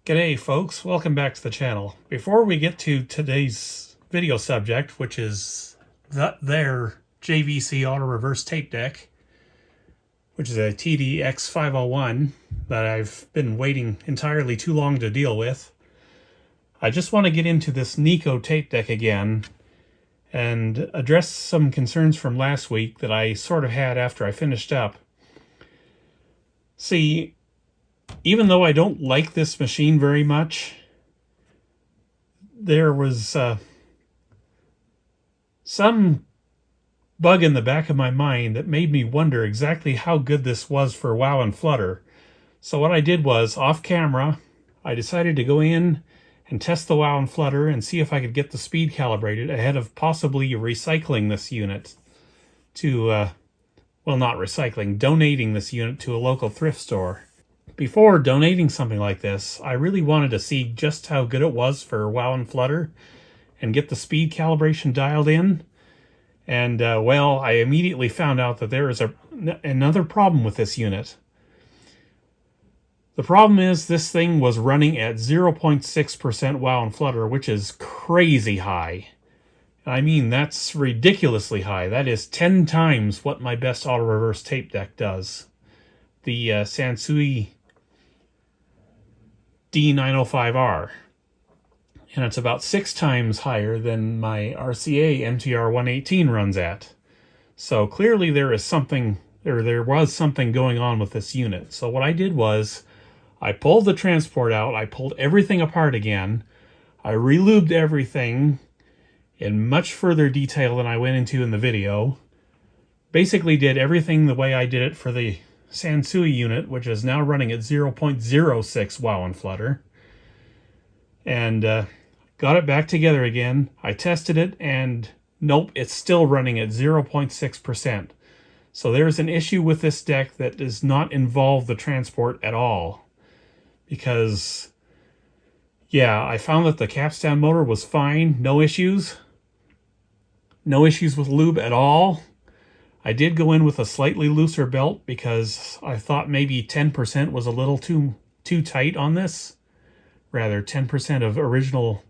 G'day folks, welcome back to the channel. Before we get to today's video subject, which is their JVC auto reverse tape deck, which is a TD-X501 that I've been waiting entirely too long to deal with, I just want to get into this Nikon tape deck again and address some concerns from last week that I sort of had after I finished up. See, even though I don't like this machine very much, there was some bug in the back of my mind that made me wonder exactly how good this was for wow and flutter. So what I did was, off camera, I decided to go in and test the wow and flutter and see if I could get the speed calibrated ahead of possibly recycling this unit to, well, not recycling, donating this unit to a local thrift store. Before donating something like this, I really wanted to see just how good it was for wow and flutter and get the speed calibration dialed in. And, well, I immediately found out that there is another problem with this unit. The problem is this thing was running at 0.6% wow and flutter, which is crazy high. I mean, that's ridiculously high. That is 10 times what my best auto reverse tape deck does. The Sansui D905R, and it's about 6 times higher than my RCA MTR 118 runs at. So clearly there was something going on with this unit. So what I did was, I pulled the transport out, I pulled everything apart again, I relubed everything in much further detail than I went into in the video. Basically did everything the way I did it for the Sansui unit, which is now running at 0.06 wow and flutter, and got it back together again. I tested it, and nope, it's still running at 0.6%. So there's an issue with this deck that does not involve the transport at all, because yeah, I found that the capstan motor was fine, no issues with lube at all. I did go in with a slightly looser belt because I thought maybe 10% was a little too tight on this. Rather, 10% of original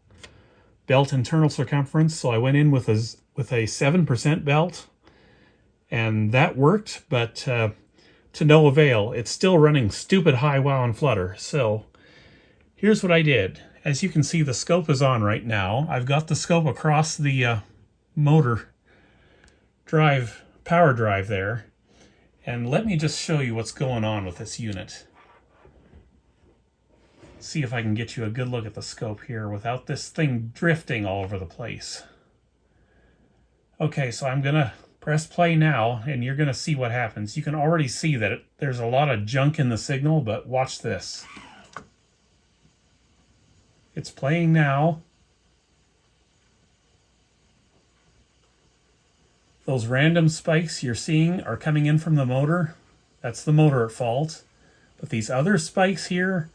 belt internal circumference. So I went in with a 7% belt, and that worked, but to no avail. It's still running stupid high wow and flutter. So here's what I did. As you can see, the scope is on right now. I've got the scope across the motor power drive there, and let me just show you what's going on with this unit. See if I can get you a good look at the scope here without this thing drifting all over the place. Okay, so I'm gonna press play now, and you're gonna see what happens. You can already see that there's a lot of junk in the signal, but watch this. It's playing now. Those random spikes you're seeing are coming in from the motor. That's the motor at fault. But these other spikes here,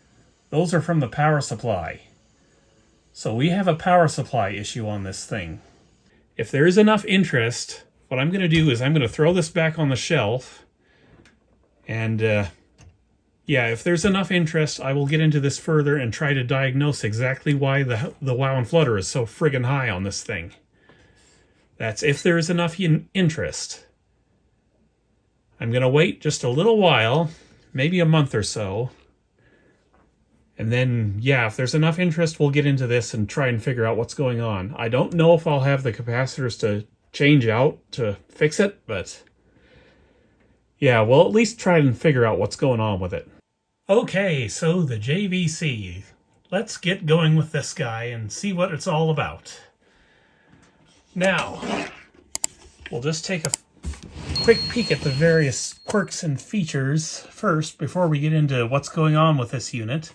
those are from the power supply. So we have a power supply issue on this thing. If there is enough interest, what I'm going to do is I'm going to throw this back on the shelf. And yeah, if there's enough interest, I will get into this further and try to diagnose exactly why the wow and flutter is so friggin' high on this thing. That's if there is enough interest. I'm going to wait just a little while, maybe a month or so. And then, yeah, if there's enough interest, we'll get into this and try and figure out what's going on. I don't know if I'll have the capacitors to change out to fix it, but yeah, we'll at least try and figure out what's going on with it. Okay, so the JVC. Let's get going with this guy and see what it's all about. Now, we'll just take a quick peek at the various quirks and features first before we get into what's going on with this unit.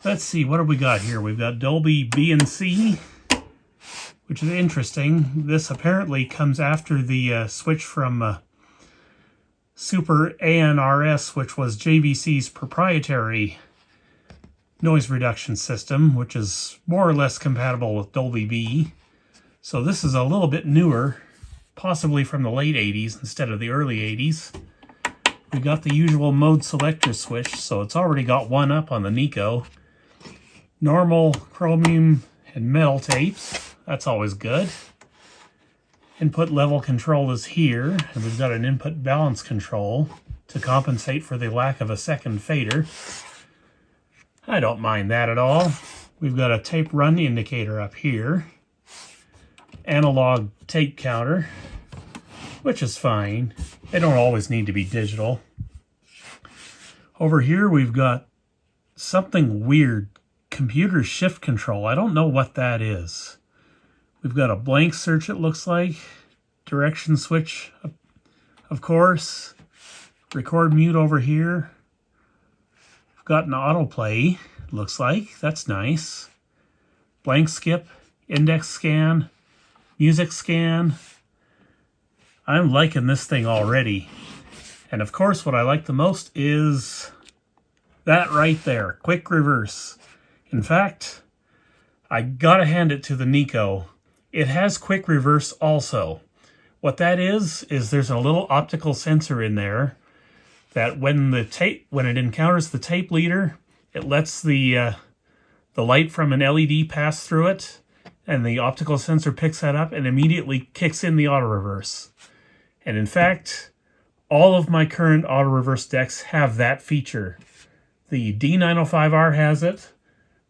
Let's see, what have we got here? We've got Dolby B and C, which is interesting. This apparently comes after the switch from Super ANRS, which was JVC's proprietary noise reduction system, which is more or less compatible with Dolby B. So this is a little bit newer, possibly from the late 80s instead of the early 80s. We got the usual mode selector switch, so it's already got one up on the Nikon. normal chromium and metal tapes. That's always good. Input level control is here, and we've got an input balance control to compensate for the lack of a second fader. I don't mind that at all. We've got a tape run indicator up here. Analog tape counter, which is fine. They don't always need to be digital. Over here we've got something weird. Computer shift control. I don't know what that is. We've got a blank search, it looks like. Direction switch, of course. Record mute over here. We've got an autoplay, it looks like. That's nice. Blank skip, index scan, music scan. I'm liking this thing already. And of course, what I like the most is that right there, quick reverse. In fact, I gotta hand it to the Nikon. It has quick reverse also. What that is there's a little optical sensor in there that when it encounters the tape leader, it lets the light from an LED pass through it, and the optical sensor picks that up and immediately kicks in the auto reverse. And in fact, all of my current auto reverse decks have that feature. The D905R has it.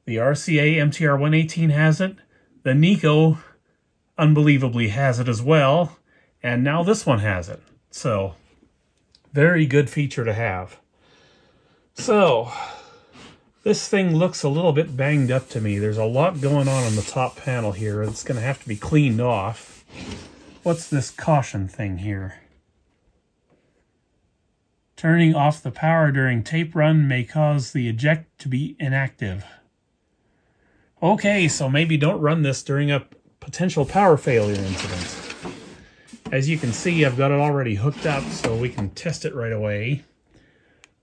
The RCA MTR118 has it. The Nikon unbelievably has it as well. And now this one has it. So, very good feature to have. So, this thing looks a little bit banged up to me. There's a lot going on the top panel here. It's going to have to be cleaned off. What's this caution thing here? Turning off the power during tape run may cause the eject to be inactive. Okay, so maybe don't run this during a potential power failure incident. As you can see, I've got it already hooked up, so we can test it right away.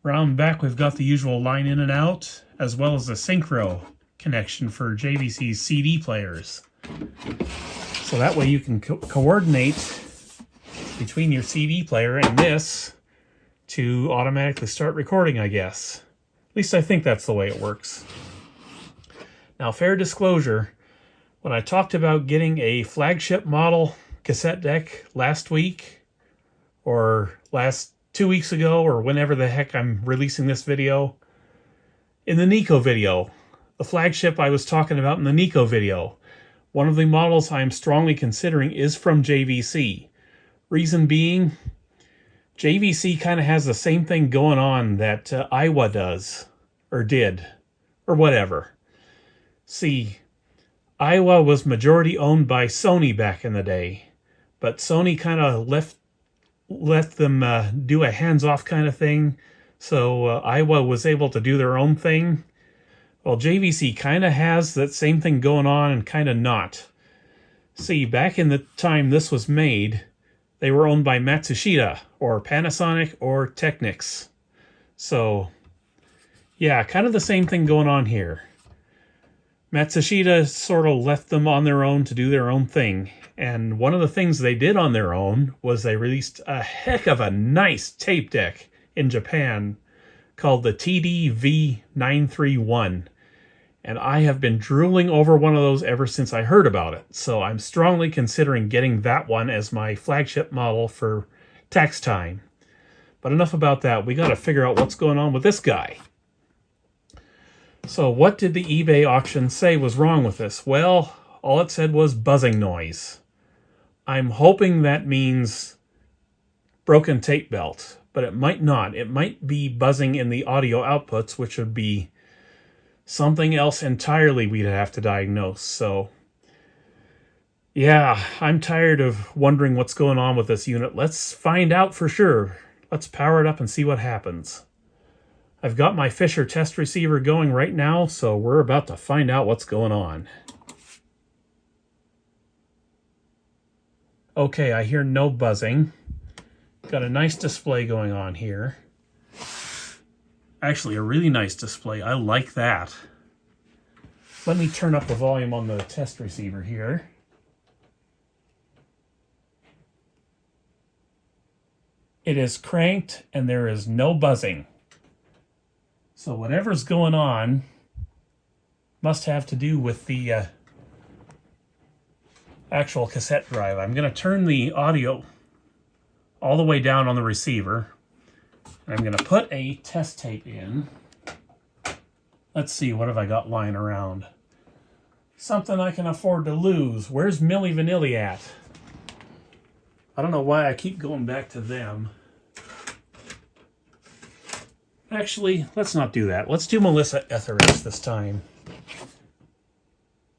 Round back, we've got the usual line in and out, as well as a synchro connection for JVC's CD players. So that way you can coordinate between your CD player and this to automatically start recording, I guess. At least I think that's the way it works. Now, fair disclosure, when I talked about getting a flagship model cassette deck last week, or last 2 weeks ago, or whenever the heck I'm releasing this video, in the Nikon video, the flagship I was talking about in the Nikon video, one of the models I'm strongly considering is from JVC. Reason being, JVC kind of has the same thing going on that Aiwa does, or did, or whatever. See, Aiwa was majority owned by Sony back in the day, but Sony kind of let them do a hands-off kind of thing, so Aiwa was able to do their own thing. Well, JVC kind of has that same thing going on and kind of not. See, back in the time this was made, they were owned by Matsushita, or Panasonic, or Technics. So, yeah, kind of the same thing going on here. Matsushita sort of left them on their own to do their own thing. And one of the things they did on their own was they released a heck of a nice tape deck in Japan called the TD-V931. And I have been drooling over one of those ever since I heard about it. So I'm strongly considering getting that one as my flagship model for tax time. But enough about that. We got to figure out what's going on with this guy. So what did the eBay auction say was wrong with this? Well, all it said was buzzing noise. I'm hoping that means broken tape belt, but it might not. It might be buzzing in the audio outputs, which would be something else entirely we'd have to diagnose. So, yeah, I'm tired of wondering what's going on with this unit. Let's find out for sure. Let's power it up and see what happens. I've got my Fisher test receiver going right now, so we're about to find out what's going on. Okay, I hear no buzzing. Got a nice display going on here. Actually, a really nice display. I like that. Let me turn up the volume on the test receiver here. It is cranked and there is no buzzing. So whatever's going on must have to do with the actual cassette drive. I'm going to turn the audio all the way down on the receiver. I'm going to put a test tape in. Let's see, what have I got lying around? Something I can afford to lose. Where's Milli Vanilli at? I don't know why I keep going back to them. Actually, let's not do that. Let's do Melissa Etheridge this time.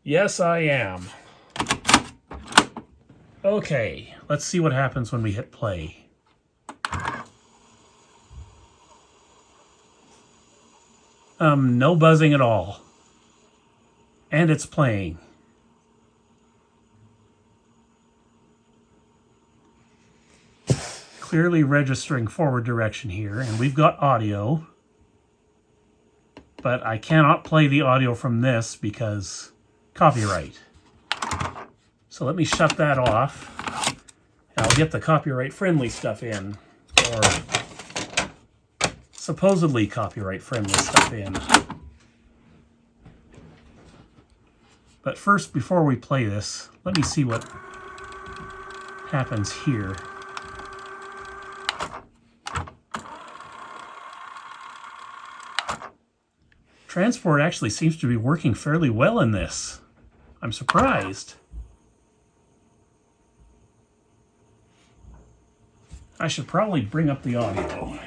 Yes, I am. Okay, let's see what happens when we hit play. No buzzing at all. And it's playing. Clearly registering forward direction here, and we've got audio. But I cannot play the audio from this because copyright. So let me shut that off. And I'll get the copyright-friendly stuff in. Or supposedly copyright-friendly stuff in. But first, before we play this, let me see what happens here. Transport actually seems to be working fairly well in this. I'm surprised. I should probably bring up the audio.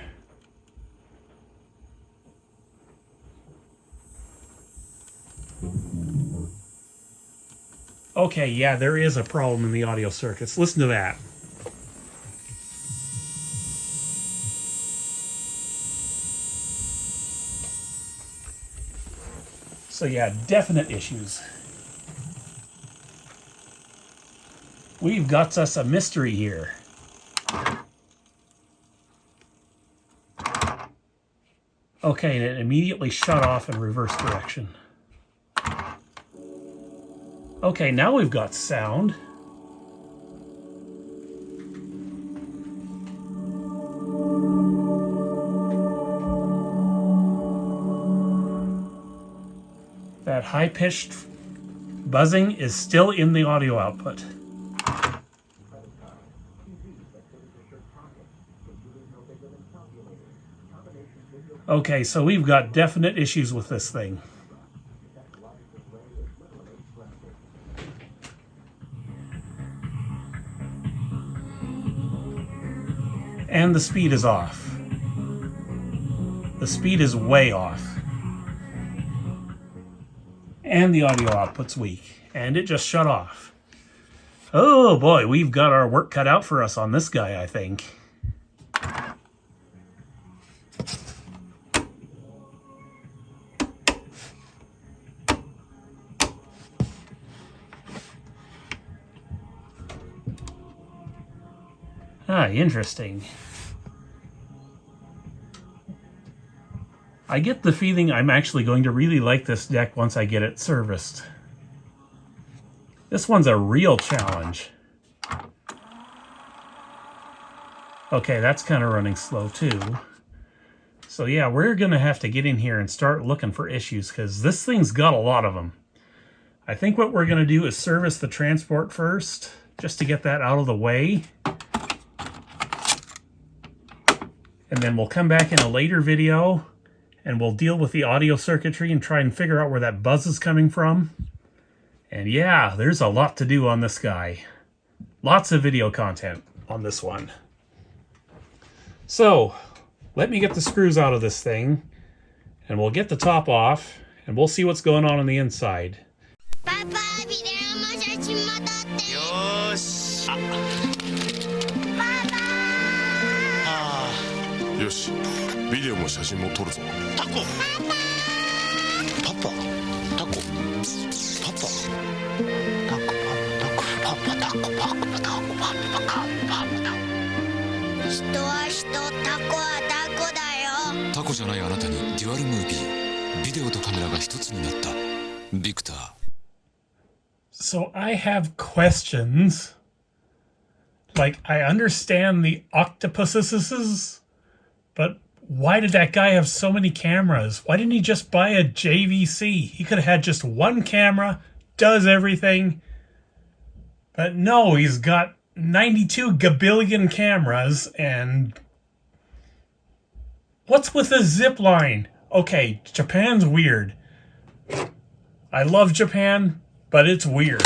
Okay, yeah, there is a problem in the audio circuits. Listen to that. So yeah, definite issues. We've got us a mystery here. Okay, and it immediately shut off in reverse direction. Okay, now we've got sound. That high-pitched buzzing is still in the audio output. Okay, so we've got definite issues with this thing. And the speed is off. The speed is way off. And the audio output's weak. And it just shut off. Oh boy, we've got our work cut out for us on this guy, I think. Ah, interesting. I get the feeling I'm actually going to really like this deck once I get it serviced. This one's a real challenge. Okay, that's kind of running slow too. So yeah, we're going to have to get in here and start looking for issues because this thing's got a lot of them. I think what we're going to do is service the transport first, just to get that out of the way. And then we'll come back in a later video and we'll deal with the audio circuitry and try and figure out where that buzz is coming from. And yeah, there's a lot to do on this guy. Lots of video content on this one. So, let me get the screws out of this thing and we'll get the top off and we'll see what's going on the inside. Yoshi, videoも写真も撮るぞ。タコ。パパ。タコ。パパ。タコパパタコパパタコパパタコパパパパタコ。人は人、タコはタコだよ。タコじゃないあなたにデュアルムービー。ビデオとカメラが一つになった。ビクター。So I have questions. Like, I understand the octopuses. But Why did that guy have so many cameras? Why didn't he just buy a JVC? He could have had just one camera, does everything. But no, he's got 92 gabillion cameras, and what's with the zip line? Okay, Japan's weird. I love Japan, but it's weird.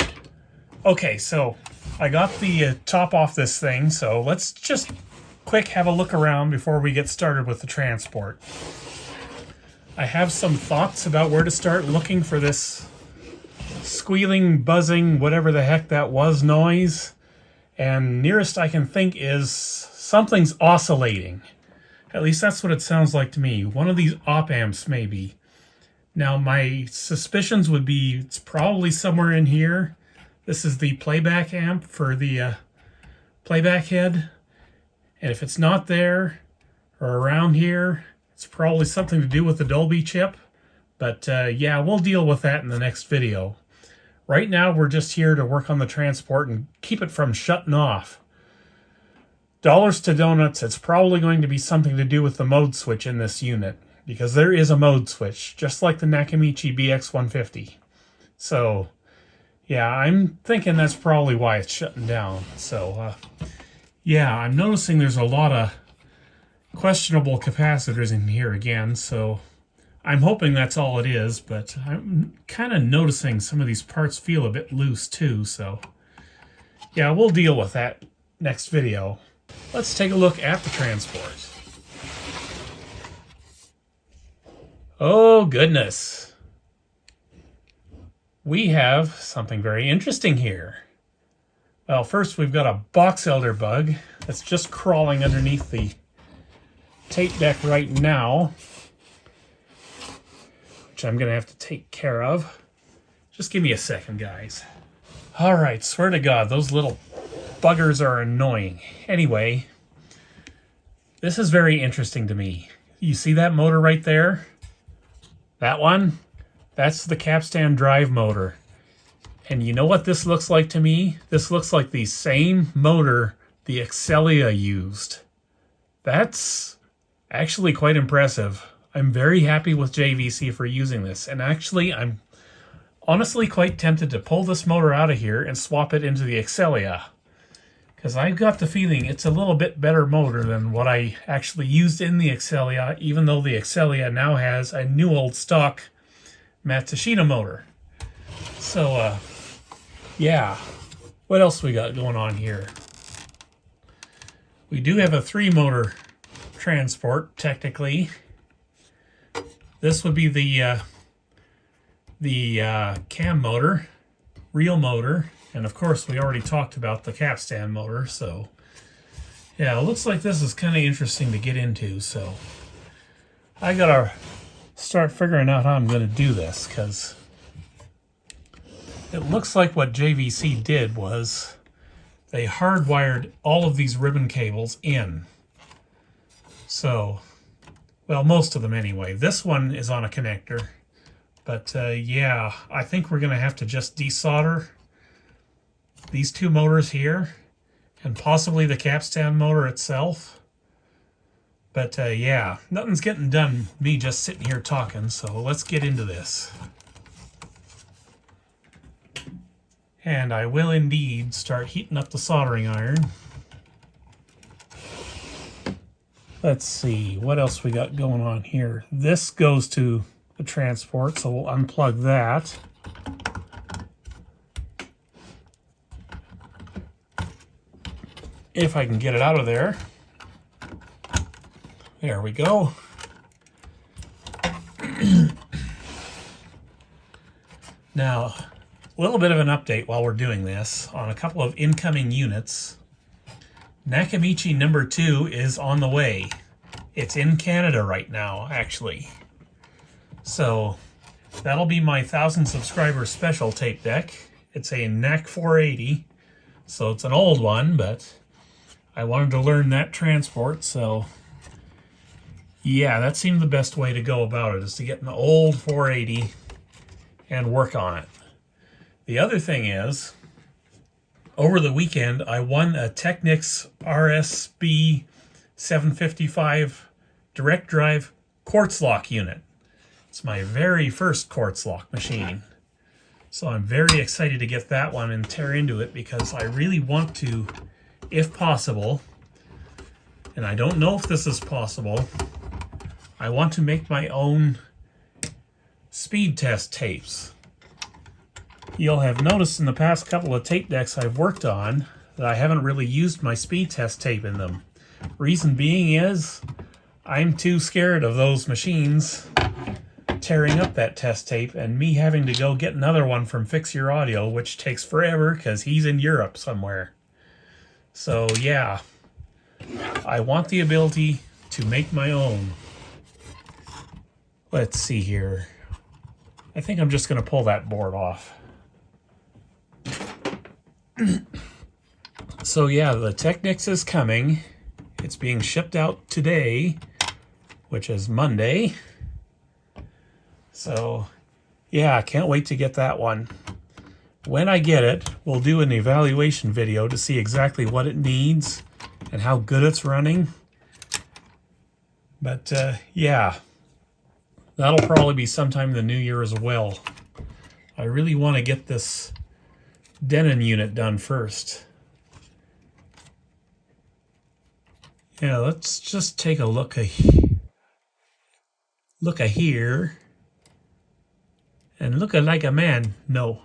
Okay, so I got the top off this thing, so let's just quick have a look around before we get started with the transport. I have some thoughts about where to start looking for this squealing, buzzing, whatever the heck that was noise. And nearest I can think is something's oscillating. At least that's what it sounds like to me. One of these op amps maybe. Now my suspicions would be it's probably somewhere in here. This is the playback amp for the playback head. And if it's not there or around here, it's probably something to do with the Dolby chip. But yeah, we'll deal with that in the next video. Right now, we're just here to work on the transport and keep it from shutting off. Dollars to donuts, it's probably going to be something to do with the mode switch in this unit, because there is a mode switch, just like the Nakamichi BX150. So, yeah, I'm thinking that's probably why it's shutting down. So, yeah, I'm noticing there's a lot of questionable capacitors in here again, so I'm hoping that's all it is, but I'm kind of noticing some of these parts feel a bit loose too, so yeah, we'll deal with that next video. Let's take a look at the transport. Oh goodness. We have something very interesting here. Well, first we've got a box elder bug that's just crawling underneath the tape deck right now, which I'm going to have to take care of. Just give me a second, guys. All right, swear to God, those little buggers are annoying. Anyway, this is very interesting to me. You see that motor right there? That one? That's the capstan drive motor. And you know what this looks like to me? This looks like the same motor the Excelia used. That's actually quite impressive. I'm very happy with JVC for using this. And actually, I'm honestly quite tempted to pull this motor out of here and swap it into the Excelia, because I've got the feeling it's a little bit better motor than what I actually used in the Excelia, even though the Excelia now has a new old stock Matsushita motor. So, yeah. What else we got going on here? We do have a 3-motor transport, technically. This would be the cam motor, real motor, and of course we already talked about the capstan motor, so yeah, it looks like this is kind of interesting to get into, so I gotta start figuring out how I'm going to do this, because it looks like what JVC did was they hardwired all of these ribbon cables in. So, well, most of them anyway. This one is on a connector. But yeah, I think we're going to have to just desolder these 2 motors here and possibly the capstan motor itself. But yeah, nothing's getting done, me just sitting here talking, so let's get into this. And I will indeed start heating up the soldering iron. Let's see, what else we got going on here? This goes to the transport, so we'll unplug that. If I can get it out of there. There we go. Now, a little bit of an update while we're doing this on a couple of incoming units. Nakamichi number 2 is on the way. It's in Canada right now, actually. So that'll be my 1,000 subscriber special tape deck. It's a NAC 480, so it's an old one, but I wanted to learn that transport, so yeah, that seemed the best way to go about it, is to get an old 480 and work on it. The other thing is, over the weekend, I won a Technics RSB 755 direct drive quartz lock unit. It's my very first quartz lock machine. So I'm very excited to get that one and tear into it because I really want to, if possible, and I don't know if this is possible, I want to make my own speed test tapes. You'll have noticed in the past couple of tape decks I've worked on that I haven't really used my speed test tape in them. Reason being is I'm too scared of those machines tearing up that test tape and me having to go get another one from Fix Your Audio, which takes forever because he's in Europe somewhere. So yeah, I want the ability to make my own. Let's see here. I think I'm just going to pull that board off. So yeah, the Technics is coming. It's being shipped out today, which is Monday. So yeah, I can't wait to get that one. When I get it, we'll do an evaluation video to see exactly what it needs and how good it's running. But yeah, that'll probably be sometime in the new year as well. I really want to get this Denon unit done first. Yeah, let's just take a look at here. And look like a man. No.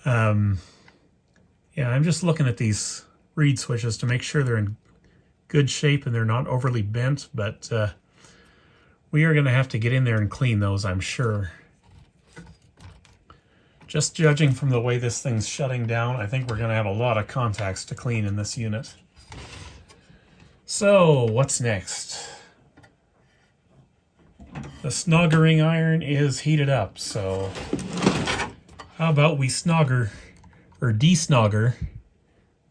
Yeah, I'm just looking at these reed switches to make sure they're in good shape and they're not overly bent, but we are going to have to get in there and clean those, I'm sure. Just judging from the way this thing's shutting down, I think we're going to have a lot of contacts to clean in this unit. So, what's next? The snoggering iron is heated up, so how about we snogger or desnogger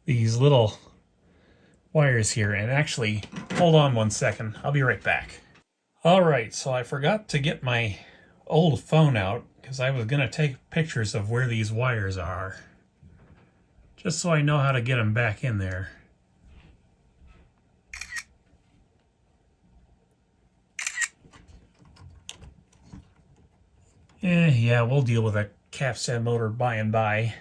these little wires here. And actually, hold on one second, I'll be right back. Alright, so I forgot to get my old phone out because I was going to take pictures of where these wires are, just so I know how to get them back in there. Yeah, we'll deal with a capstan motor by and by.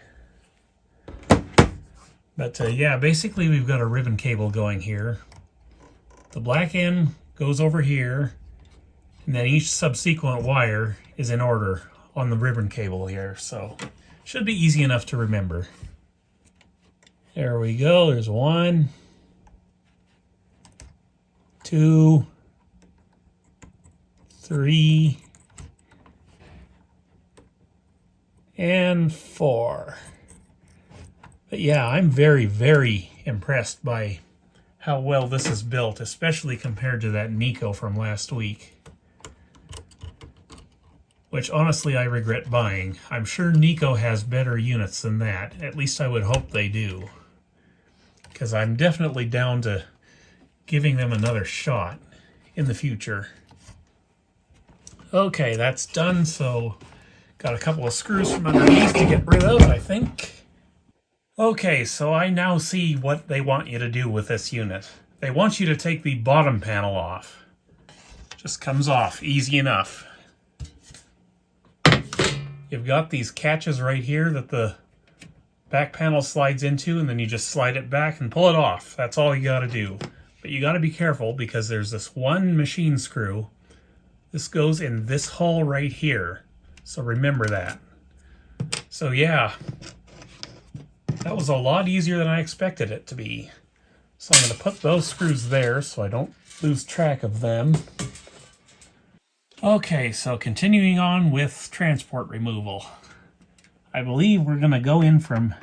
But yeah, basically we've got a ribbon cable going here. The black end goes over here, and then each subsequent wire is in order on the ribbon cable here, so should be easy enough to remember. There we go, there's 1, 2, 3, and 4. But yeah, I'm very, very impressed by how well this is built, especially compared to that Nikon from last week, which honestly I regret buying. I'm sure Nikon has better units than that. At least I would hope they do, because I'm definitely down to giving them another shot in the future. Okay, that's done, so got a couple of screws from underneath to get rid of, I think. Okay, so I now see what they want you to do with this unit. They want you to take the bottom panel off. Just comes off, easy enough. You've got these catches right here that the back panel slides into, and then you just slide it back and pull it off. That's all you gotta do. But you gotta be careful because there's this one machine screw. This goes in this hole right here. So remember that. So yeah, that was a lot easier than I expected it to be. So I'm going to put those screws there so I don't lose track of them. Okay, so continuing on with transport removal. I believe we're going to go in from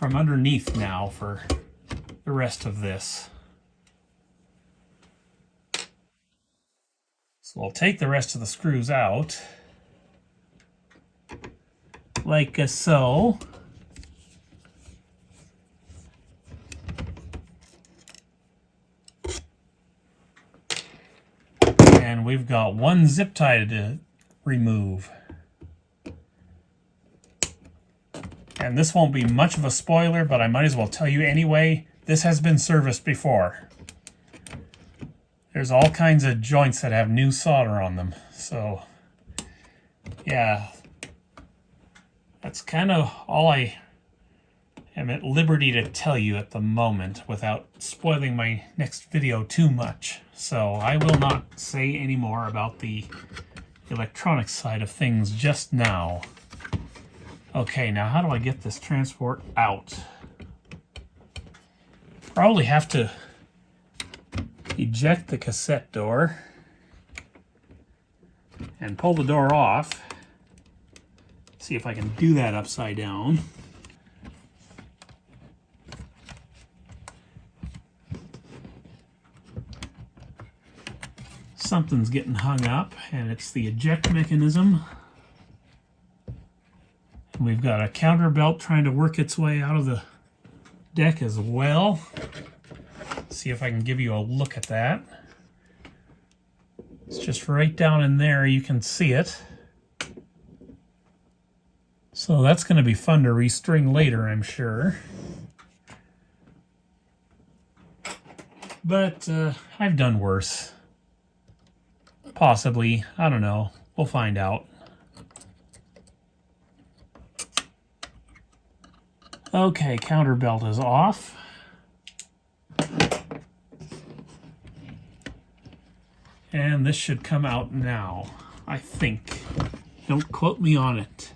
underneath now for the rest of this. So we'll take the rest of the screws out, like so. And we've got one zip tie to remove. And this won't be much of a spoiler, but I might as well tell you anyway, this has been serviced before. There's all kinds of joints that have new solder on them. So, yeah, that's kind of all I am at liberty to tell you at the moment without spoiling my next video too much. So I will not say any more about the electronics side of things just now. Okay, now how do I get this transport out? Probably have to eject the cassette door and pull the door off. See if I can do that upside down. Something's getting hung up, and it's the eject mechanism. And we've got a counter belt trying to work its way out of the deck as well. See if I can give you a look at that. It's just right down in there, you can see it. So that's going to be fun to restring later, I'm sure. But I've done worse. Possibly. I don't know. We'll find out. Okay, counter belt is off. And this should come out now, I think. Don't quote me on it.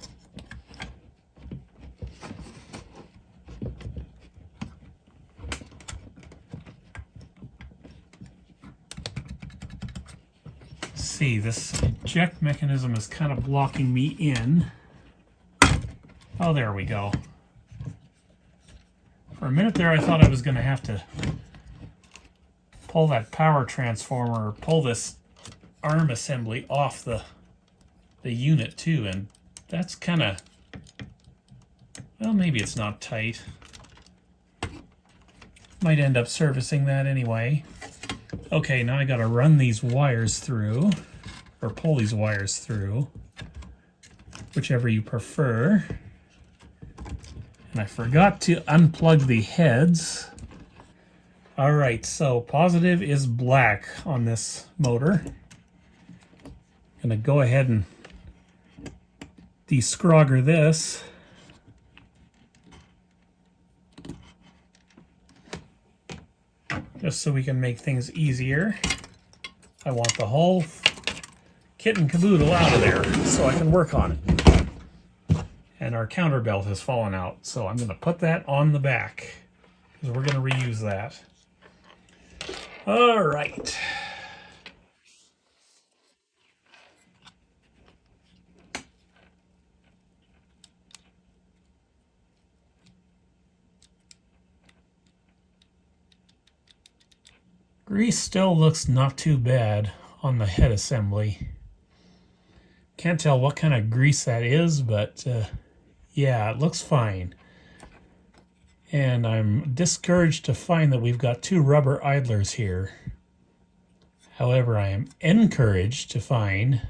See, this eject mechanism is kind of blocking me in. Oh, there we go. For a minute there, I thought I was going to have to pull that power transformer, or pull this arm assembly off the unit too, and that's kind of, well, maybe it's not tight. Might end up servicing that anyway. Okay, now I got to run these wires through, or pull these wires through, whichever you prefer. And I forgot to unplug the heads. All right, so positive is black on this motor. Gonna go ahead and descrogger this. Just so we can make things easier. I want the whole kit and caboodle out of there so I can work on it. And our counter belt has fallen out, so I'm going to put that on the back because we're going to reuse that. All right. Grease still looks not too bad on the head assembly. Can't tell what kind of grease that is, but yeah, it looks fine. And I'm discouraged to find that we've got two rubber idlers here. However, I am encouraged to find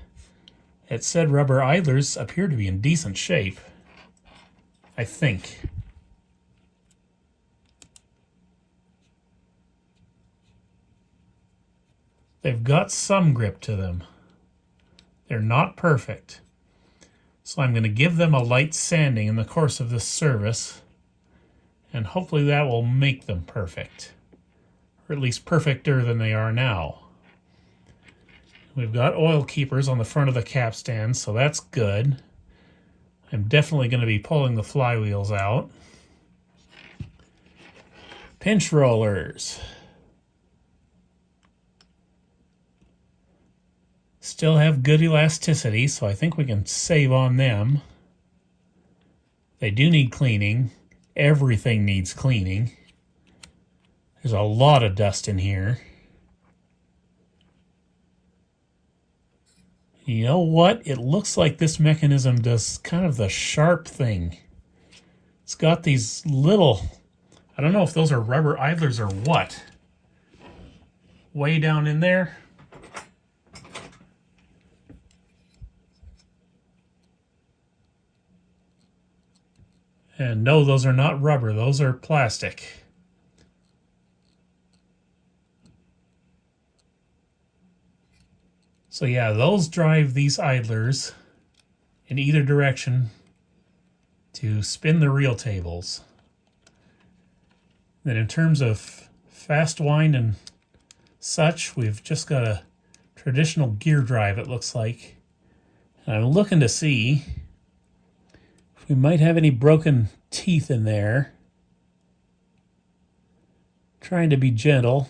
that said rubber idlers appear to be in decent shape. I think. They've got some grip to them. They're not perfect. So I'm going to give them a light sanding in the course of this service, and hopefully that will make them perfect. Or at least perfecter than they are now. We've got oil keepers on the front of the capstan, so that's good. I'm definitely going to be pulling the flywheels out. Pinch rollers. Still have good elasticity, so I think we can save on them. They do need cleaning. Everything needs cleaning. There's a lot of dust in here. You know what? It looks like this mechanism does kind of the sharp thing. It's got these little, I don't know if those are rubber idlers or what. Way down in there. And no, those are not rubber, those are plastic. So yeah, those drive these idlers in either direction to spin the reel tables. Then in terms of fast wind and such, we've just got a traditional gear drive, it looks like. And I'm looking to see if we might have any broken teeth in there. Trying to be gentle,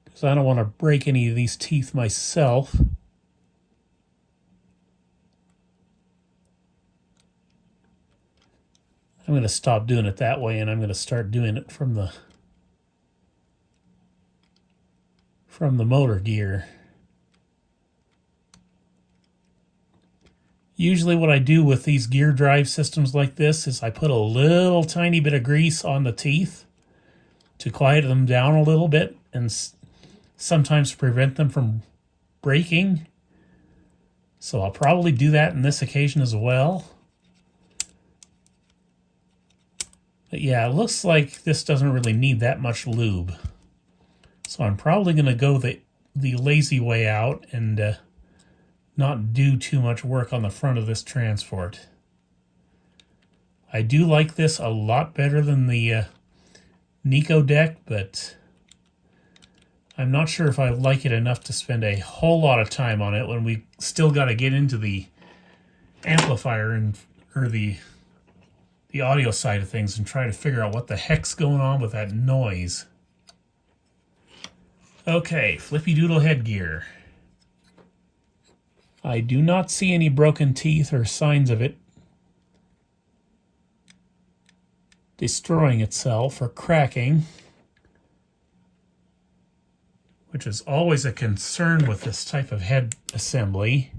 because I don't want to break any of these teeth myself. I'm going to stop doing it that way, and I'm going to start doing it from the motor gear. Usually what I do with these gear drive systems like this is I put a little tiny bit of grease on the teeth to quiet them down a little bit and sometimes prevent them from breaking. So I'll probably do that in this occasion as well. But yeah, it looks like this doesn't really need that much lube. So I'm probably going to go the lazy way out and not do too much work on the front of this transport. I do like this a lot better than the Nikon deck, but I'm not sure if I like it enough to spend a whole lot of time on it when we still got to get into the amplifier or the audio side of things and try to figure out what the heck's going on with that noise. Okay, flippy doodle headgear. I do not see any broken teeth or signs of it destroying itself or cracking, which is always a concern with this type of head assembly.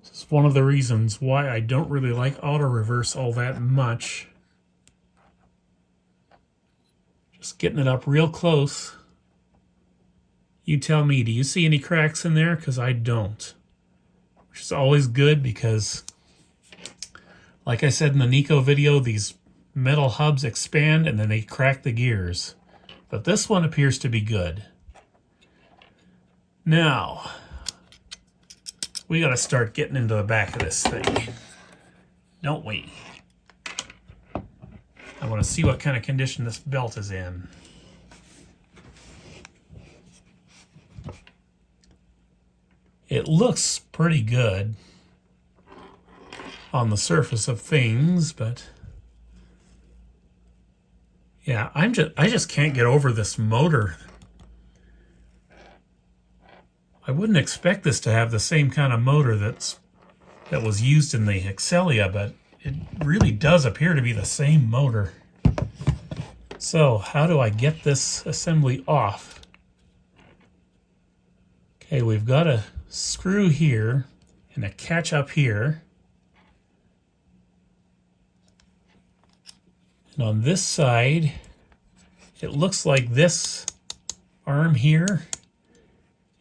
This is one of the reasons why I don't really like auto reverse all that much. Just getting it up real close. You tell me, do you see any cracks in there? Because I don't. Which is always good because, like I said in the Nikon video, these metal hubs expand and then they crack the gears. But this one appears to be good. Now, we got to start getting into the back of this thing, don't we? I want to see what kind of condition this belt is in. It looks pretty good on the surface of things, but yeah, I just can't get over this motor. I wouldn't expect this to have the same kind of motor that was used in the Excelia, but it really does appear to be the same motor. So how do I get this assembly off? Okay, we've got a screw here and a catch up here. And on this side, it looks like this arm here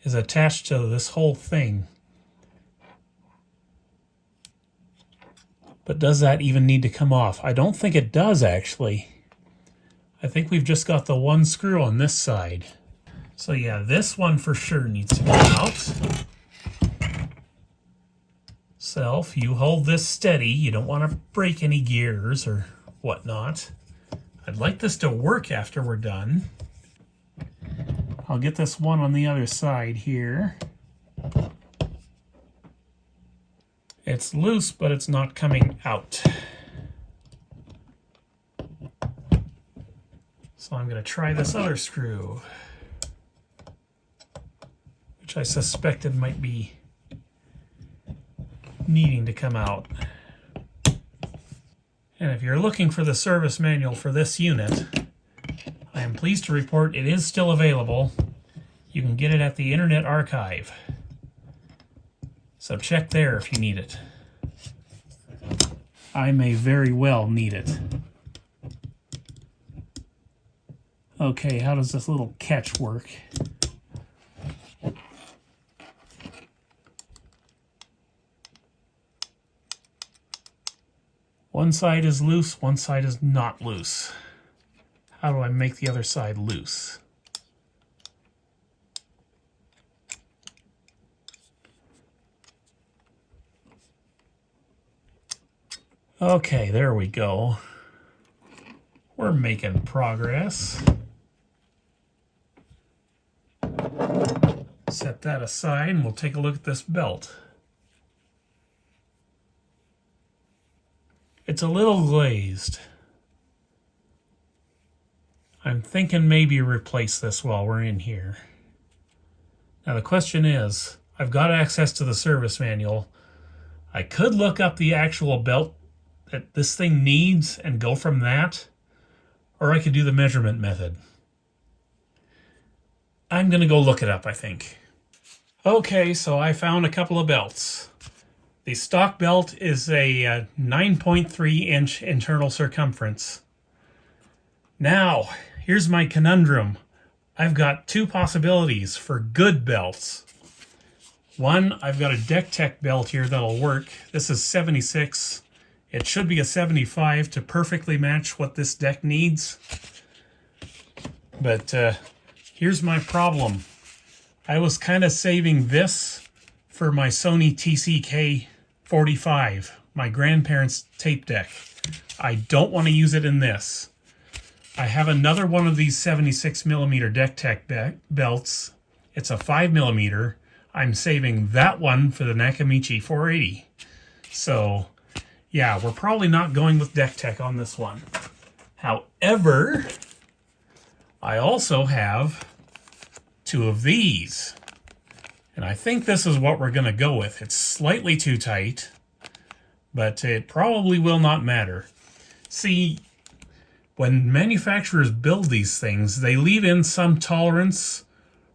is attached to this whole thing. But does that even need to come off? I don't think it does, actually. I think we've just got the one screw on this side. So yeah, this one for sure needs to come out. Self, you hold this steady. You don't want to break any gears or whatnot. I'd like this to work after we're done. I'll get this one on the other side here. It's loose, but it's not coming out. So I'm going to try this other screw, which I suspected might be needing to come out. And if you're looking for the service manual for this unit, I am pleased to report it is still available. You can get it at the Internet Archive. So check there if you need it. I may very well need it. Okay, how does this little catch work? One side is loose, one side is not loose. How do I make the other side loose? Okay, there we go. We're making progress. Set that aside and we'll take a look at this belt. It's a little glazed. I'm thinking maybe replace this while we're in here. Now the question is, I've got access to the service manual. I could look up the actual belt that this thing needs and go from that, or I could do the measurement method. I'm going to go look it up, I think. Okay, so I found a couple of belts. The stock belt is a 9.3 inch internal circumference. Now, here's my conundrum. I've got two possibilities for good belts. One, I've got a Deck Tech belt here that'll work. This is 76. It should be a 75 to perfectly match what this deck needs. But here's my problem. I was kind of saving this for my Sony TCK45, my grandparents' tape deck. I don't want to use it in this. I have another one of these 76mm Deck Tech belts. It's a 5mm. I'm saving that one for the Nakamichi 480. So, yeah, we're probably not going with Deck Tech on this one. However, I also have two of these. And I think this is what we're going to go with. It's slightly too tight, but it probably will not matter. See, when manufacturers build these things, they leave in some tolerance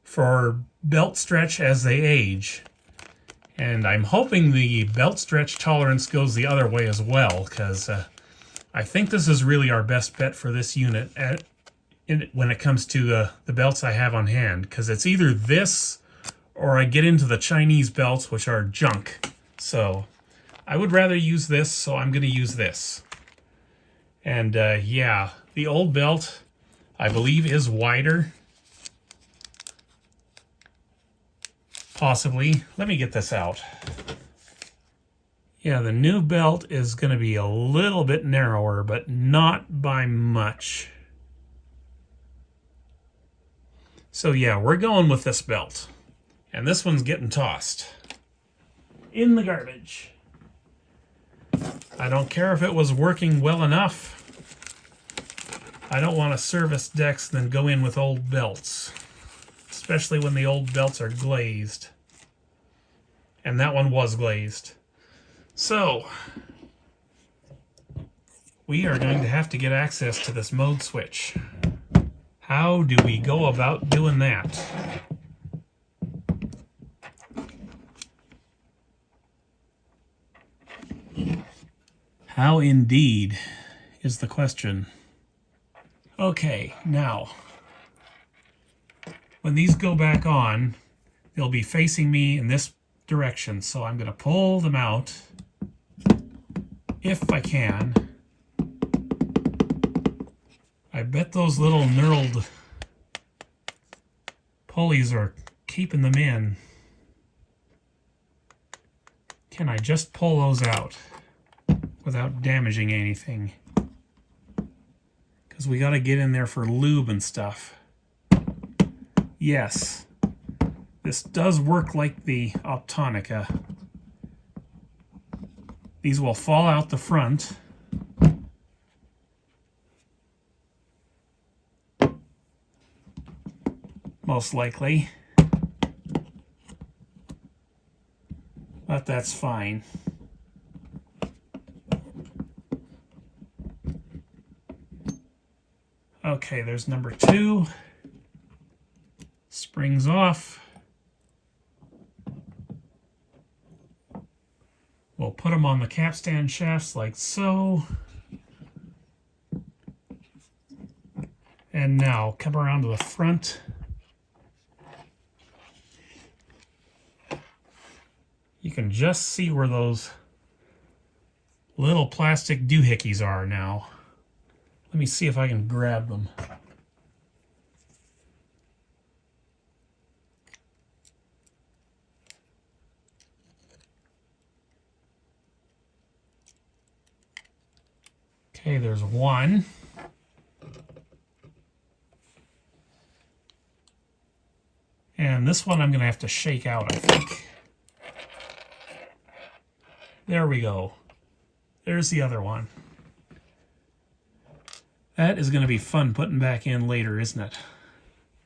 for belt stretch as they age. And I'm hoping the belt stretch tolerance goes the other way as well, because I think this is really our best bet for this unit when it comes to the belts I have on hand, because it's either this or I get into the Chinese belts, which are junk. So I would rather use this, so I'm going to use this. And yeah, the old belt, I believe, is wider. Possibly. Let me get this out. Yeah, the new belt is going to be a little bit narrower, but not by much. So yeah, we're going with this belt. And this one's getting tossed in the garbage. I don't care if it was working well enough. I don't want to service decks and then go in with old belts, especially when the old belts are glazed. And that one was glazed. So, we are going to have to get access to this mode switch. How do we go about doing that? How indeed is the question. Okay, now, when these go back on, they'll be facing me in this direction. So I'm going to pull them out, if I can. I bet those little knurled pulleys are keeping them in. Can I just pull those out without damaging anything? Because we got to get in there for lube and stuff. Yes, this does work like the Optonica. These will fall out the front. Most likely. But that's fine. Okay, there's number 2. Springs off. We'll put them on the capstan shafts like so. And now come around to the front. You can just see where those little plastic doohickeys are now. Let me see if I can grab them. Okay, there's one. And this one I'm going to have to shake out, I think. There we go. There's the other one. That is going to be fun putting back in later, isn't it?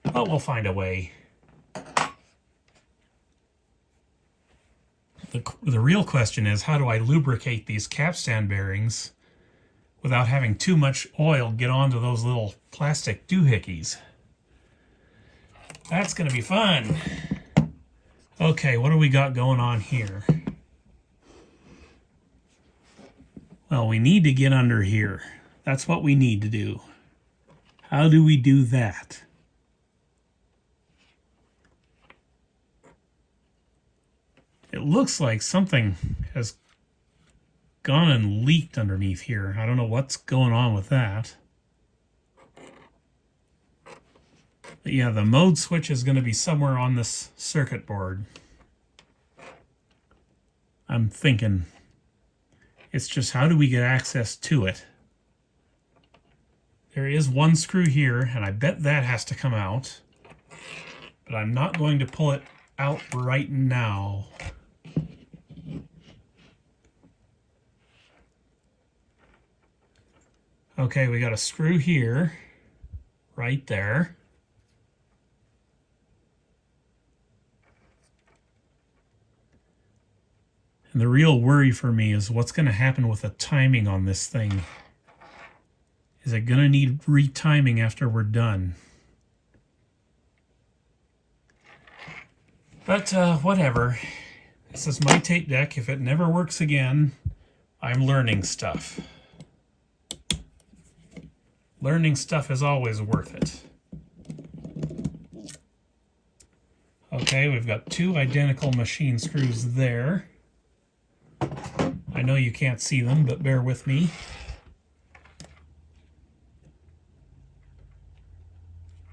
But we'll find a way. The real question is, how do I lubricate these capstan bearings without having too much oil get onto those little plastic doohickeys? That's going to be fun. Okay, what do we got going on here? Well, we need to get under here. That's what we need to do. How do we do that? It looks like something has gone and leaked underneath here. I don't know what's going on with that. But yeah, the mode switch is going to be somewhere on this circuit board. I'm thinking it's just, how do we get access to it? There is one screw here, and I bet that has to come out. But I'm not going to pull it out right now. Okay, we got a screw here, right there. And the real worry for me is what's going to happen with the timing on this thing. Is it going to need retiming after we're done? But whatever. This is my tape deck. If it never works again, I'm learning stuff. Learning stuff is always worth it. Okay, we've got two identical machine screws there. I know you can't see them, but bear with me.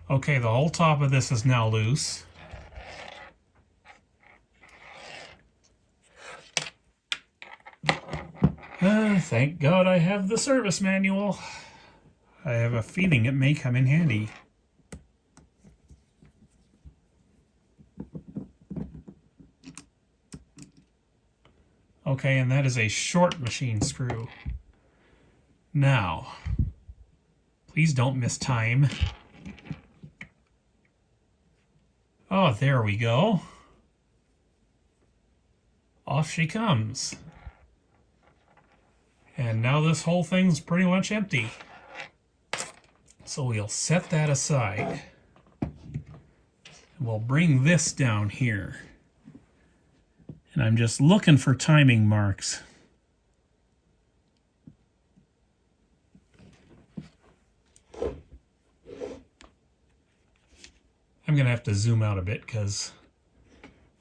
Okay, the whole top of this is now loose. Thank God I have the service manual. I have a feeling it may come in handy. Okay, and that is a short machine screw. Now, please don't miss time. Oh, there we go. Off she comes. And now this whole thing's pretty much empty. So we'll set that aside. And we'll bring this down here. And I'm just looking for timing marks. I'm going to have to zoom out a bit because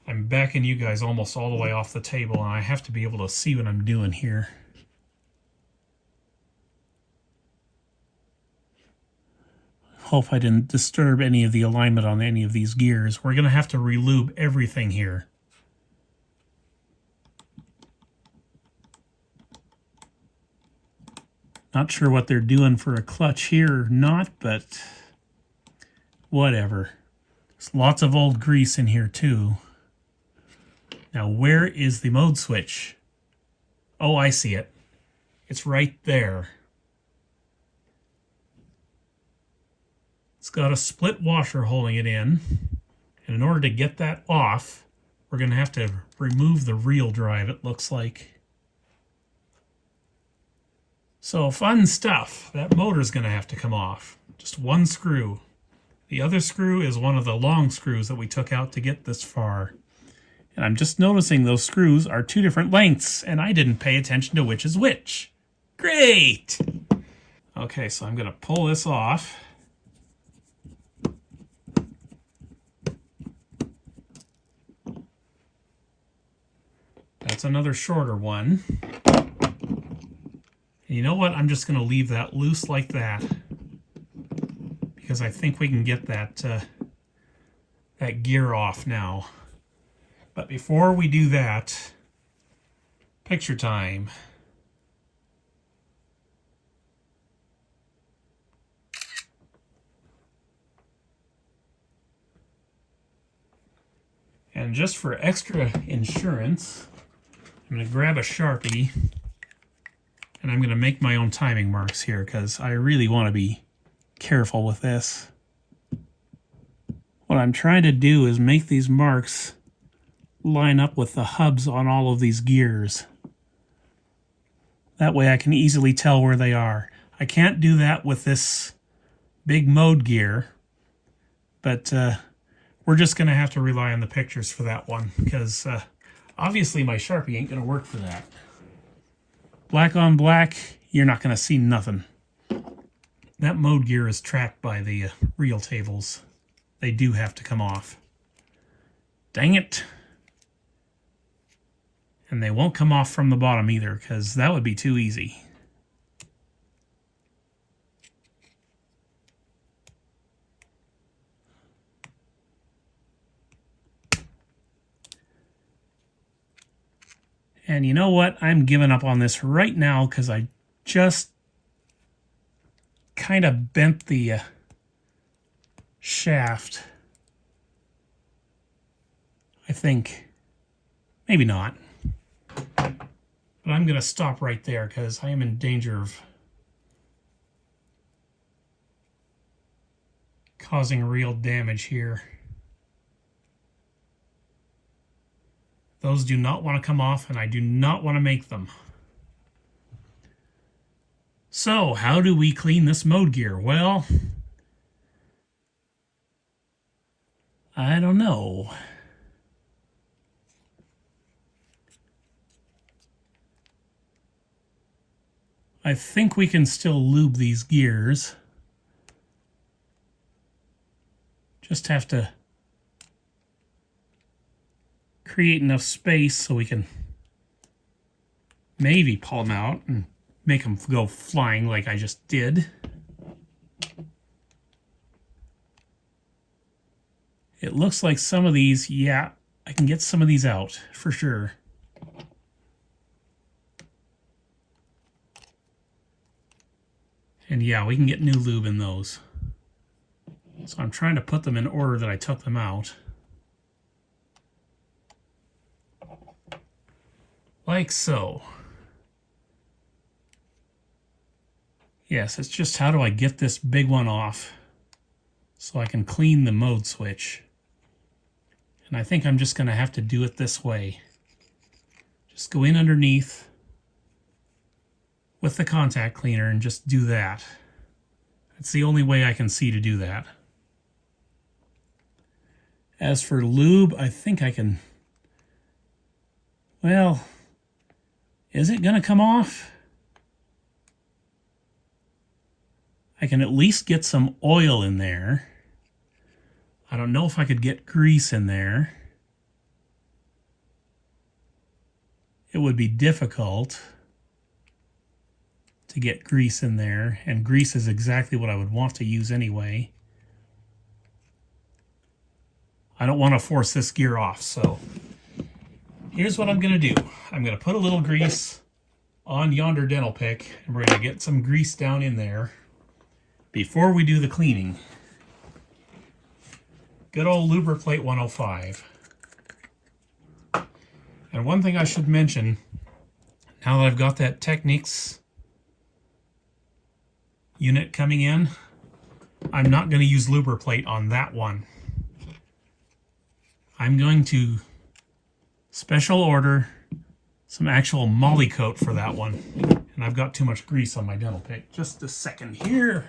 I'm backing you guys almost all the way off the table, and I have to be able to see what I'm doing here. Hope I didn't disturb any of the alignment on any of these gears. We're going to have to relube everything here. Not sure what they're doing for a clutch here or not, but whatever. There's lots of old grease in here too. Now, where is the mode switch? Oh, I see it. It's right there. It's got a split washer holding it in. And in order to get that off, we're going to have to remove the reel drive, it looks like. So fun stuff. That motor's going to have to come off. Just one screw. The other screw is one of the long screws that we took out to get this far. And I'm just noticing those screws are two different lengths, and I didn't pay attention to which is which. Great! Okay, so I'm going to pull this off. That's another shorter one. And you know what? I'm just going to leave that loose like that, because I think we can get that that gear off now. But before we do that, picture time. And just for extra insurance, I'm going to grab a Sharpie and I'm going to make my own timing marks here because I really want to be careful with this. What I'm trying to do is make these marks line up with the hubs on all of these gears. That way I can easily tell where they are. I can't do that with this big mode gear, but we're just going to have to rely on the pictures for that one because obviously my Sharpie ain't going to work for that. Black on black, you're not going to see nothing. That mode gear is tracked by the reel tables. They do have to come off. Dang it. And they won't come off from the bottom either, because that would be too easy. And you know what? I'm giving up on this right now because I just kind of bent the shaft. I think. Maybe not. But I'm going to stop right there because I am in danger of causing real damage here. Those do not want to come off, and I do not want to make them. So, how do we clean this mode gear? Well, I don't know. I think we can still lube these gears. Just have to create enough space so we can maybe pull them out and make them go flying like I just did. It looks like some of these, yeah, I can get some of these out for sure. And yeah, we can get new lube in those. So I'm trying to put them in order that I took them out. Like so. Yes, it's just how do I get this big one off so I can clean the mode switch. And I think I'm just going to have to do it this way. Just go in underneath with the contact cleaner and just do that. That's the only way I can see to do that. As for lube, I think I can... Well, is it going to come off? I can at least get some oil in there. I don't know if I could get grease in there. It would be difficult to get grease in there, and grease is exactly what I would want to use anyway. I don't want to force this gear off, so here's what I'm going to do. I'm going to put a little grease on yonder dental pick, and we're going to get some grease down in there before we do the cleaning. Good old Lubriplate 105. And one thing I should mention, now that I've got that Technics unit coming in, I'm not going to use Lubriplate on that one. I'm going to special order some actual Molly coat for that one. And I've got too much grease on my dental pick. Just a second here.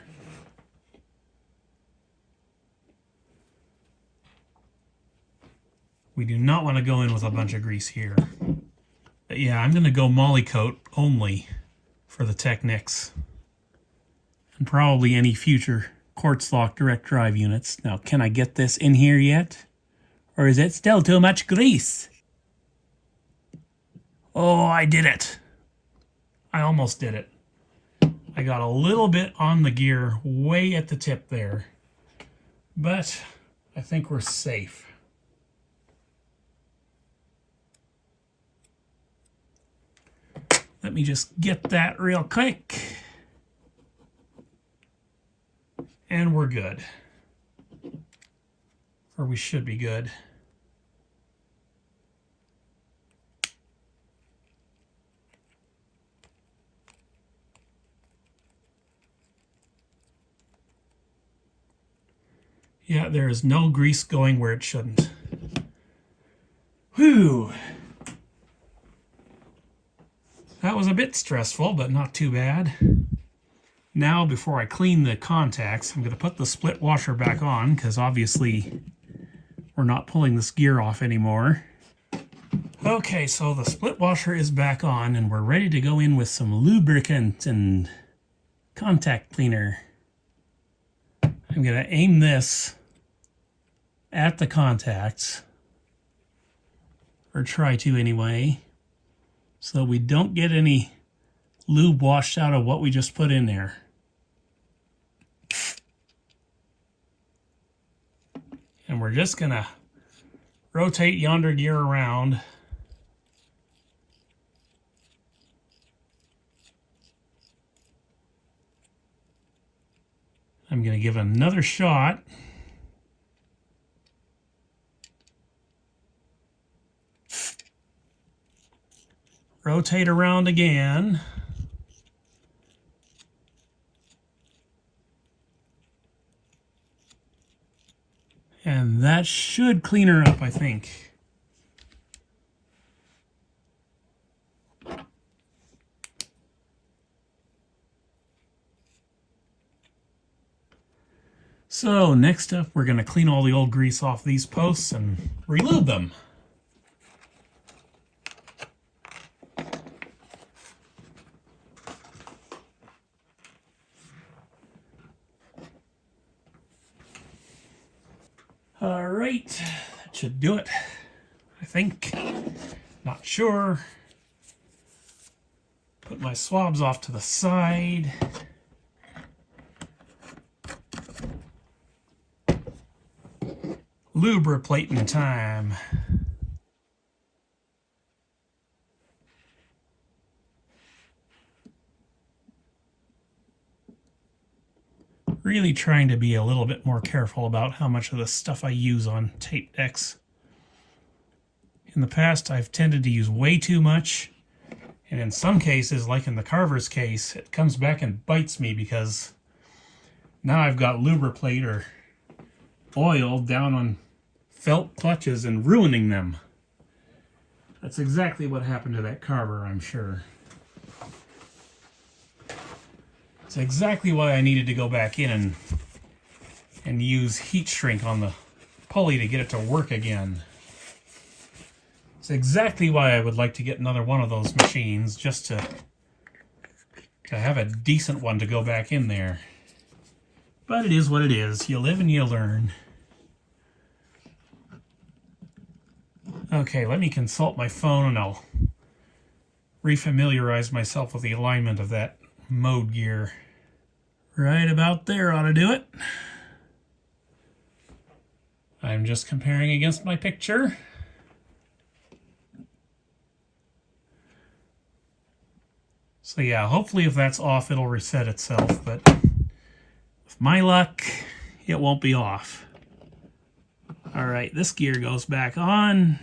We do not want to go in with a bunch of grease here. But yeah, I'm going to go Molly coat only for the Technics. And probably any future quartz lock direct drive units. Now, can I get this in here yet? Or is it still too much grease? Oh, I did it. I almost did it. I got a little bit on the gear way at the tip there. But I think we're safe. Let me just get that real quick. And we're good. Or we should be good. Yeah, there is no grease going where it shouldn't. Whew. That was a bit stressful, but not too bad. Now, before I clean the contacts, I'm going to put the split washer back on, because obviously we're not pulling this gear off anymore. Okay, so the split washer is back on, and we're ready to go in with some lubricant and contact cleaner. I'm going to aim this at the contacts, or try to anyway, so we don't get any lube washed out of what we just put in there. And we're just going to rotate yonder gear around. I'm going to give it another shot. Rotate around again. And that should clean her up, I think. So next up, we're going to clean all the old grease off these posts and relube them. All right, that should do it, I think. Not sure. Put my swabs off to the side. Lubricating time. Really trying to be a little bit more careful about how much of the stuff I use on tape decks. In the past, I've tended to use way too much, and in some cases, like in the Carver's case, it comes back and bites me because now I've got lubricate or oil down on felt clutches and ruining them. That's exactly what happened to that Carver, I'm sure. It's exactly why I needed to go back in and use heat shrink on the pulley to get it to work again. It's exactly why I would like to get another one of those machines, just to have a decent one to go back in there. But it is what it is. You live and you learn. Okay, let me consult my phone and I'll refamiliarize myself with the alignment of that mode gear. Right about there ought to do it. I'm just comparing against my picture. So yeah, hopefully if that's off, it'll reset itself, but with my luck, it won't be off. All right, this gear goes back on.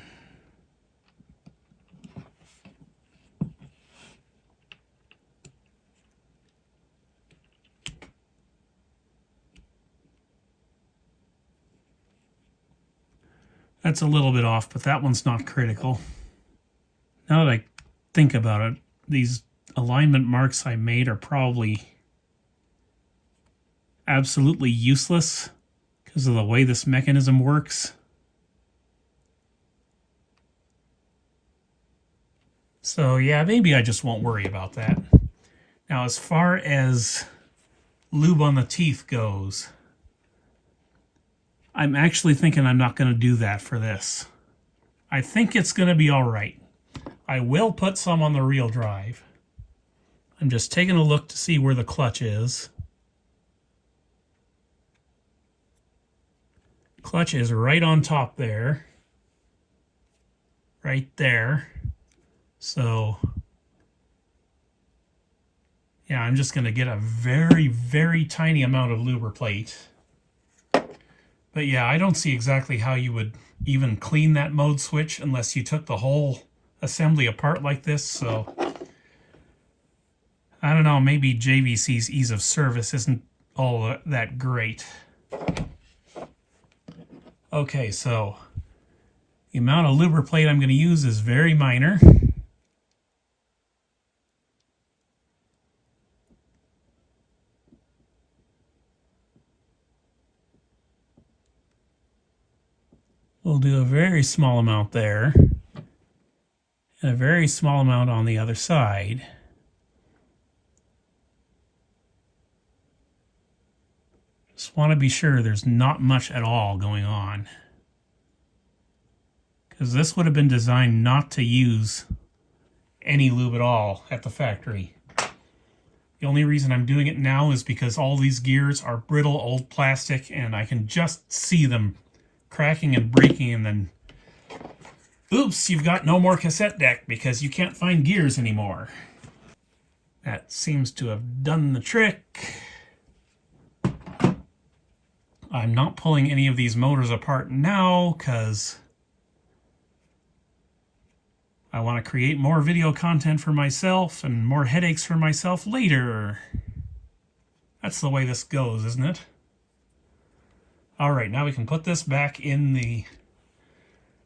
That's a little bit off, but that one's not critical. Now that I think about it, these alignment marks I made are probably absolutely useless because of the way this mechanism works. So yeah, maybe I just won't worry about that. Now, as far as lube on the teeth goes, I'm actually thinking I'm not going to do that for this. I think it's going to be all right. I will put some on the real drive. I'm just taking a look to see where the clutch is. Clutch is right on top there. Right there. So, yeah, I'm just going to get a very, very tiny amount of lubricate. But yeah, I don't see exactly how you would even clean that mode switch unless you took the whole assembly apart like this, so I don't know, maybe JVC's ease of service isn't all that great. Okay, so the amount of lubriplate I'm going to use is very minor. We'll do a very small amount there and a very small amount on the other side. Just want to be sure there's not much at all going on, because this would have been designed not to use any lube at all at the factory. The only reason I'm doing it now is because all these gears are brittle old plastic and I can just see them cracking and breaking, and then oops, you've got no more cassette deck because you can't find gears anymore. That seems to have done the trick. I'm not pulling any of these motors apart now because I want to create more video content for myself and more headaches for myself later. That's the way this goes, isn't it? All right, now we can put this back in the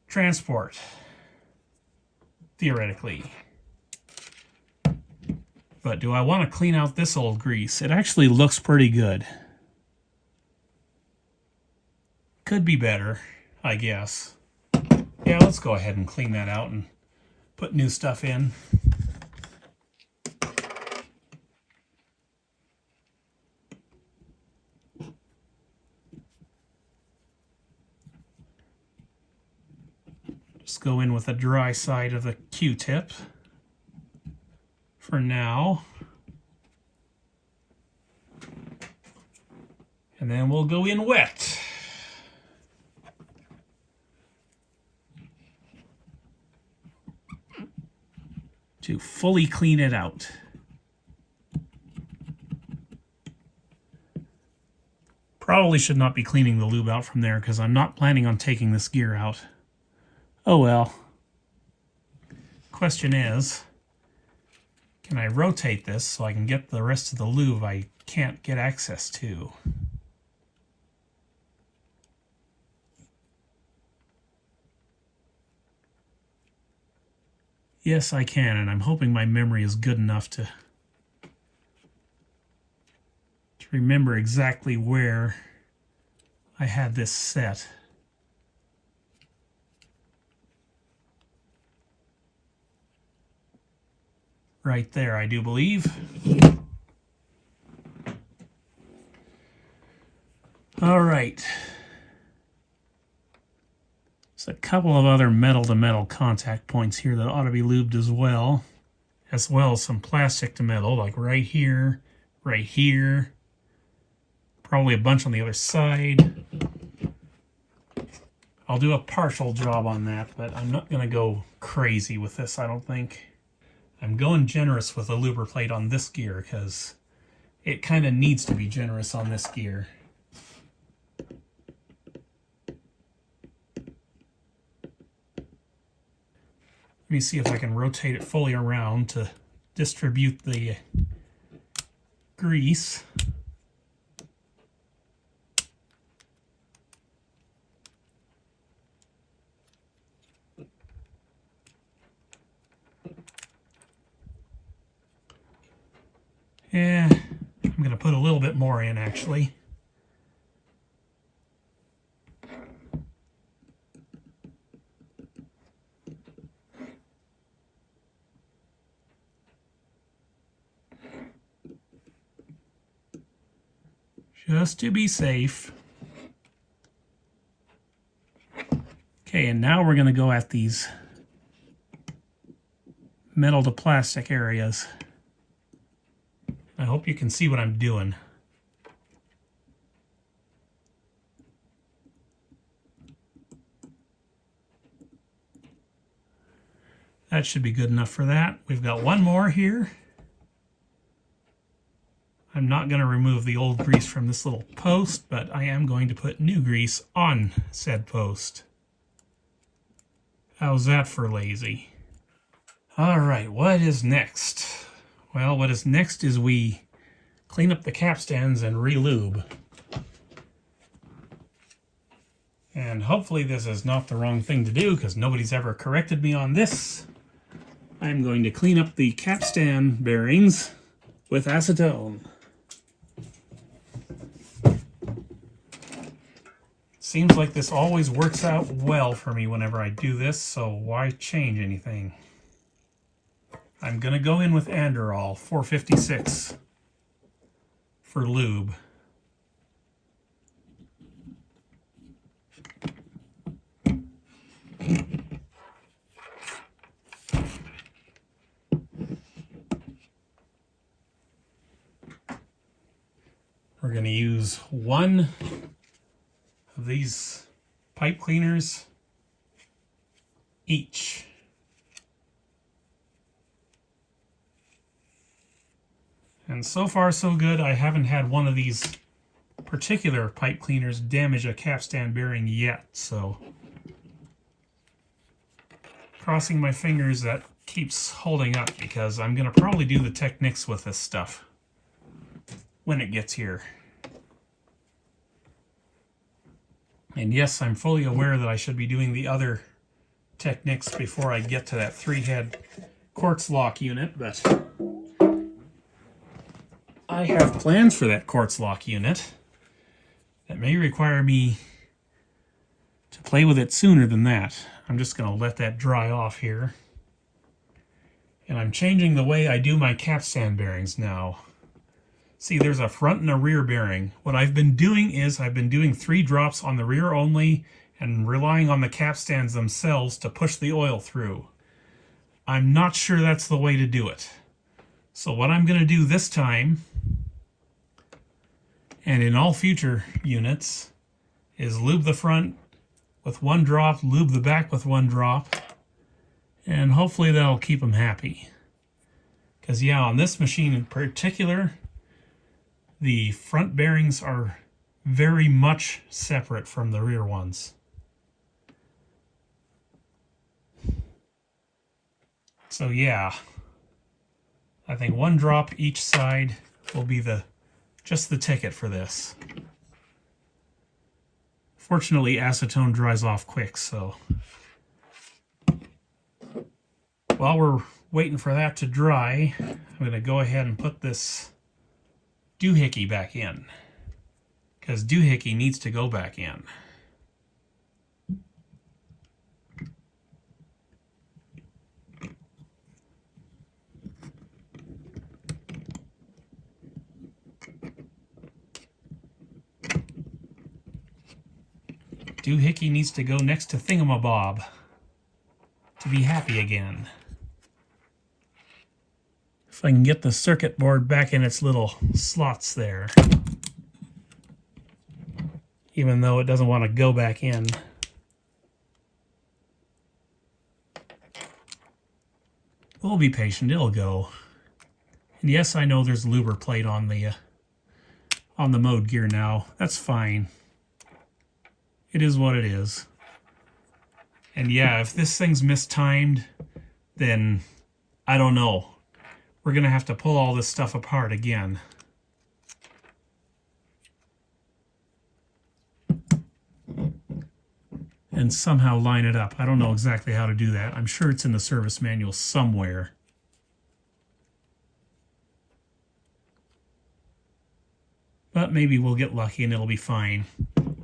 transport, theoretically. But do I want to clean out this old grease? It actually looks pretty good. Could be better, I guess. Yeah, let's go ahead and clean that out and put new stuff in. Just go in with the dry side of the Q-tip for now. And then we'll go in wet. To fully clean it out. Probably should not be cleaning the lube out from there because I'm not planning on taking this gear out. Oh well. Question is, can I rotate this so I can get the rest of the lube I can't get access to? Yes, I can, and I'm hoping my memory is good enough to remember exactly where I had this set. Right there, I do believe. All right. There's a couple of other metal-to-metal contact points here that ought to be lubed as well as some plastic-to-metal, like right here, probably a bunch on the other side. I'll do a partial job on that, but I'm not going to go crazy with this, I don't think. I'm going generous with the lubriplate on this gear because it kind of needs to be generous on this gear. Let me see if I can rotate it fully around to distribute the grease. Yeah, I'm going to put a little bit more in actually. Just to be safe. Okay, and now we're going to go at these metal to plastic areas. I hope you can see what I'm doing. That should be good enough for that. We've got one more here. I'm not going to remove the old grease from this little post, but I am going to put new grease on said post. How's that for lazy? All right, what is next? Well, what is next is we clean up the capstans and re-lube. And hopefully this is not the wrong thing to do because nobody's ever corrected me on this. I'm going to clean up the capstan bearings with acetone. Seems like this always works out well for me whenever I do this, so why change anything? I'm going to go in with Andurol 456 for lube. We're going to use one of these pipe cleaners each. And so far so good. I haven't had one of these particular pipe cleaners damage a capstan bearing yet, so crossing my fingers that keeps holding up because I'm going to probably do the Technics with this stuff when it gets here. And yes, I'm fully aware that I should be doing the other Technics before I get to that 3-head quartz lock unit, but I have plans for that quartz lock unit that may require me to play with it sooner than that. I'm just going to let that dry off here. And I'm changing the way I do my capstan bearings now. See, there's a front and a rear bearing. What I've been doing is I've been doing 3 drops on the rear only and relying on the capstans themselves to push the oil through. I'm not sure that's the way to do it. So what I'm going to do this time, and in all future units, is lube the front with 1 drop, lube the back with 1 drop, and hopefully that'll keep them happy. Because yeah, on this machine in particular, the front bearings are very much separate from the rear ones. So yeah, I think 1 drop each side will be just the ticket for this. Fortunately, acetone dries off quick, so while we're waiting for that to dry, I'm going to go ahead and put this doohickey back in, because doohickey needs to go back in. Doohickey needs to go next to Thingamabob to be happy again. If I can get the circuit board back in its little slots there. Even though it doesn't want to go back in. We'll be patient, it'll go. And yes, I know there's a luber plate on the mode gear now. That's fine. It is what it is. And yeah, if this thing's mistimed, then I don't know. We're going to have to pull all this stuff apart again. And somehow line it up. I don't know exactly how to do that. I'm sure it's in the service manual somewhere. But maybe we'll get lucky and it'll be fine.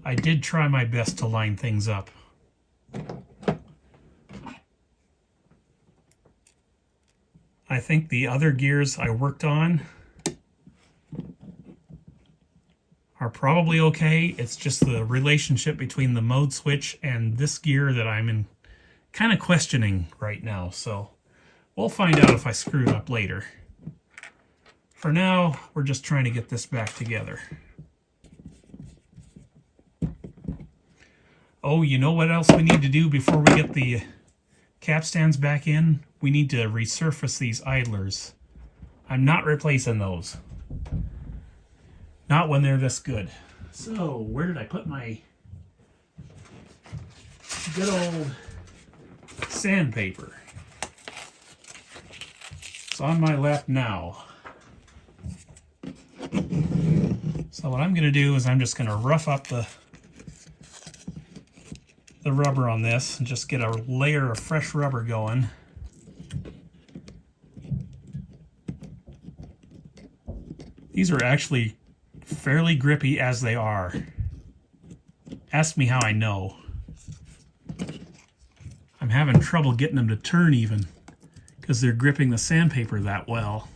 I did try my best to line things up. I think the other gears I worked on are probably okay. It's just the relationship between the mode switch and this gear that I'm kind of questioning right now. So we'll find out if I screwed up later. For now, we're just trying to get this back together. Oh, you know what else we need to do before we get the capstans back in? We need to resurface these idlers. I'm not replacing those. Not when they're this good. So, where did I put my good old sandpaper? It's on my lap now. So what I'm going to do is I'm just going to rough up the the rubber on this and just get a layer of fresh rubber going. These are actually fairly grippy as they are. Ask me how I know. I'm having trouble getting them to turn even because they're gripping the sandpaper that well.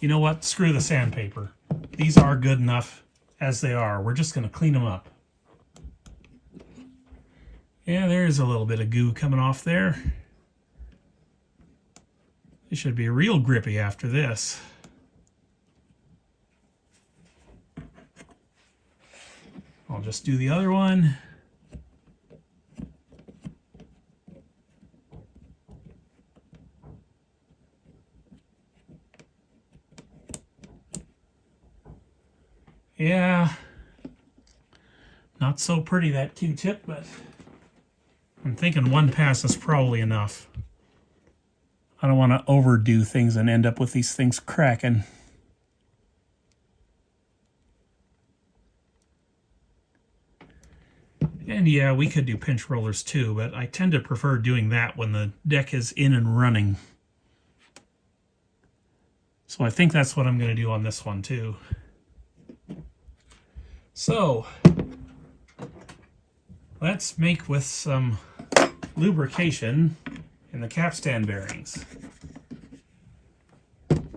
You know what? Screw the sandpaper. These are good enough as they are. We're just going to clean them up. Yeah, there's a little bit of goo coming off there. It should be real grippy after this. I'll just do the other one. Yeah, not so pretty, that Q-tip, but I'm thinking one pass is probably enough. I don't want to overdo things and end up with these things cracking. And yeah, we could do pinch rollers too, but I tend to prefer doing that when the deck is in and running. So I think that's what I'm going to do on this one too. So, let's make with some lubrication in the capstan bearings.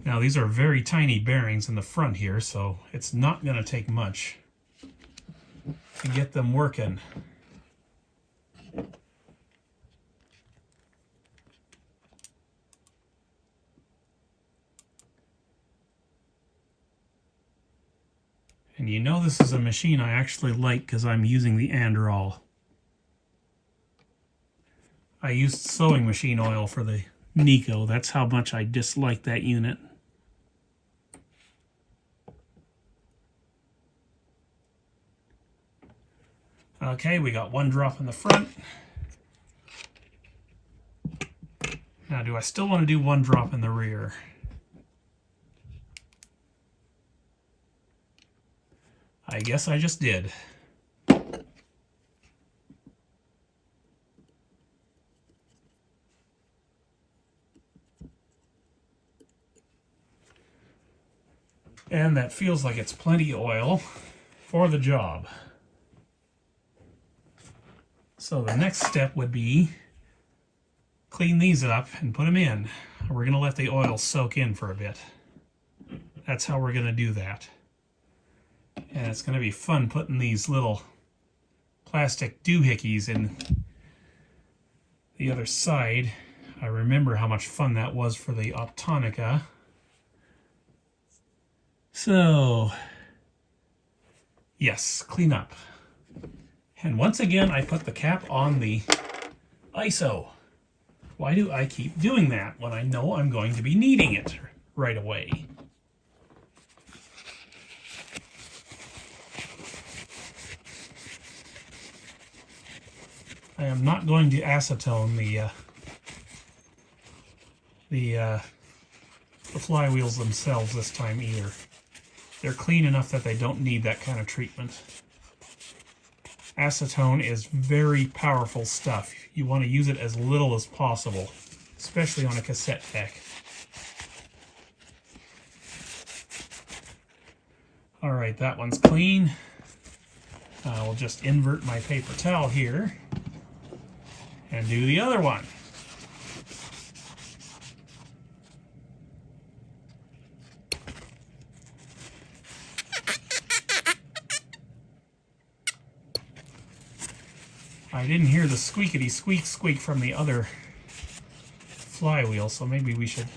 Now these are very tiny bearings in the front here, so it's not going to take much to get them working. And you know this is a machine I actually like because I'm using the Androl. I used sewing machine oil for the Nikon. That's how much I dislike that unit. Okay, we got one drop in the front. Now, do I still want to do one drop in the rear? I guess I just did. And that feels like it's plenty oil for the job. So the next step would be clean these up and put them in. We're going to let the oil soak in for a bit. That's how we're going to do that. And it's going to be fun putting these little plastic doohickeys in the other side. I remember how much fun that was for the Optonica. So, yes, clean up. And once again, I put the cap on the ISO. Why do I keep doing that when I know I'm going to be needing it right away? I am not going to acetone the flywheels themselves this time either. They're clean enough that they don't need that kind of treatment. Acetone is very powerful stuff. You want to use it as little as possible, especially on a cassette deck. All right, that one's clean. We'll just invert my paper towel here and do the other one. I didn't hear the squeakity squeak squeak from the other flywheel, so maybe we should,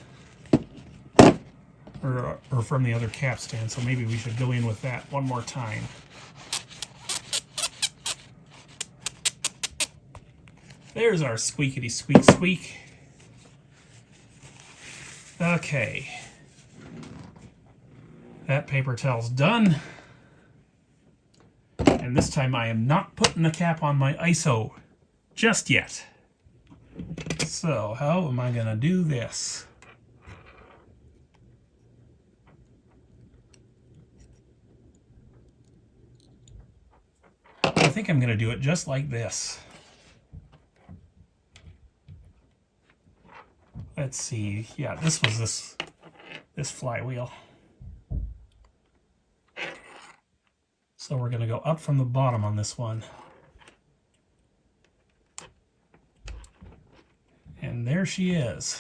or from the other capstan, so maybe we should go in with that one more time. There's our squeakity squeak squeak. Okay. That paper towel's done. And this time I am not putting the cap on my ISO just yet. So how am I going to do this? think I'm going to do it just like this. Let's see. Yeah, this was this flywheel. So we're going to go up from the bottom on this one. And there she is.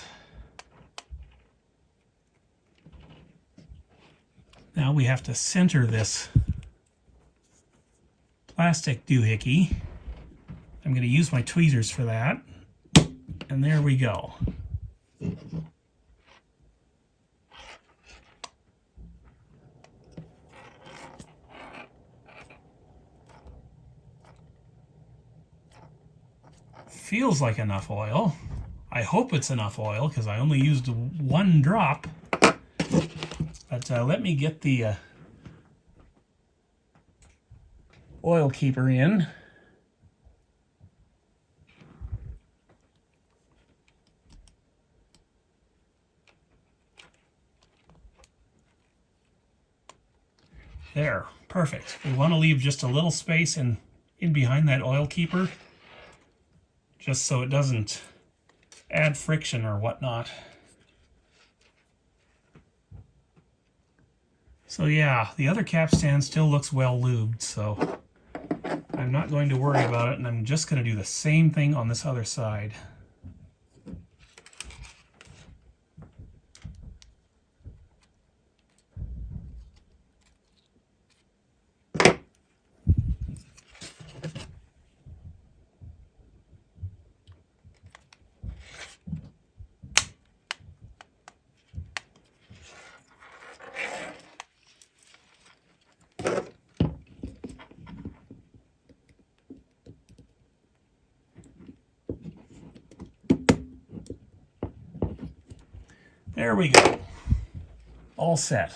Now we have to center this plastic doohickey. I'm going to use my tweezers for that. And there we go. Feels like enough oil. I hope it's enough oil because I only used 1 drop. But let me get the oil keeper in. There, perfect. We want to leave just a little space in behind that oil keeper, just so it doesn't add friction or whatnot. So yeah, the other capstan still looks well lubed, so I'm not going to worry about it, and I'm just going to do the same thing on this other side. There we go. All set.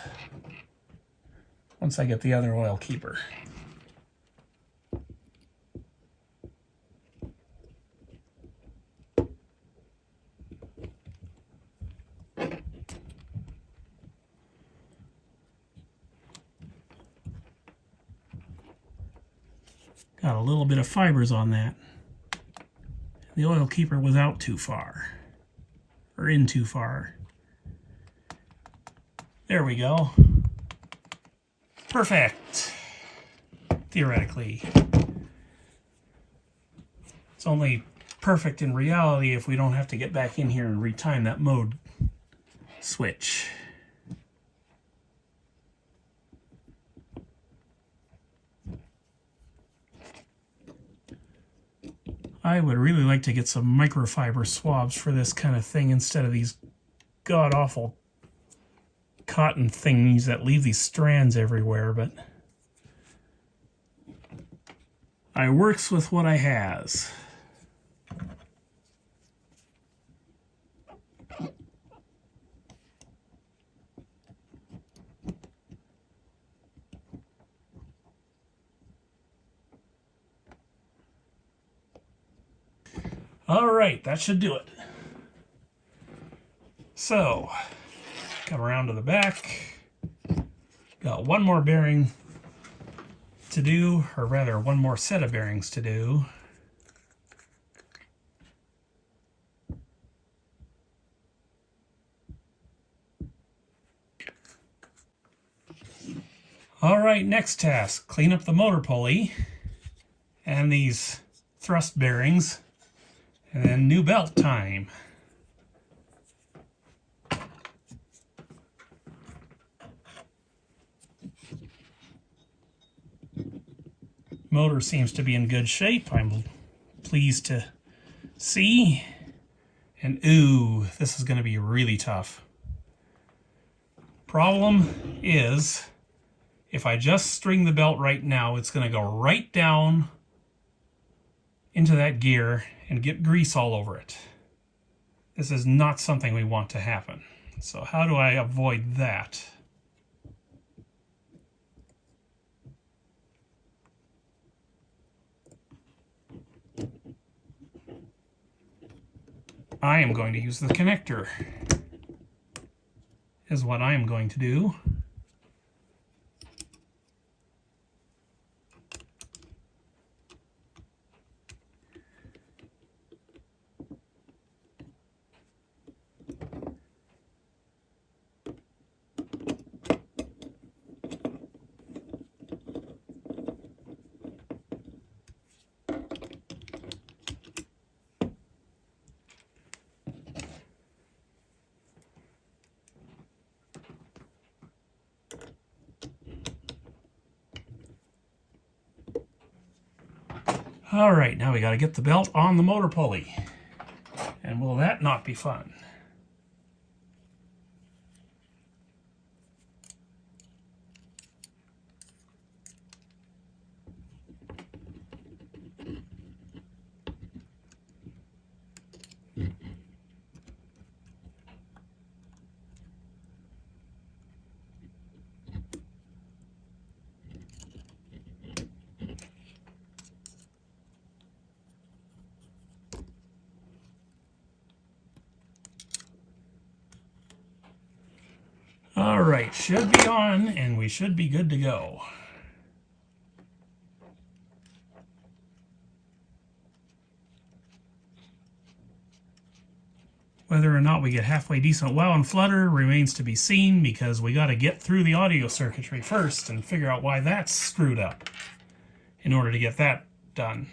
Once I get the other oil keeper. Got a little bit of fibers on that. The oil keeper was out too far. Or in too far. There we go. Perfect. Theoretically. It's only perfect in reality if we don't have to get back in here and retime that mode switch. I would really like to get some microfiber swabs for this kind of thing instead of these god-awful cotton thingies that leave these strands everywhere, but I works with what I has. All right, that should do it. So, come around to the back. Got one more bearing to do, or rather one more set of bearings to do. All right, next task, clean up the motor pulley and these thrust bearings, and then new belt time. Motor seems to be in good shape, I'm pleased to see. And ooh, this is going to be really tough. Problem is, if I just string the belt right now, it's going to go right down into that gear and get grease all over it. This is not something we want to happen. So how do I avoid that? I am going to use the connector, is what I am going to do. All right, now we got to get the belt on the motor pulley. And will that not be fun? All right, should be on, and we should be good to go. Whether or not we get halfway decent wow and flutter remains to be seen, because we got to get through the audio circuitry first and figure out why that's screwed up in order to get that done.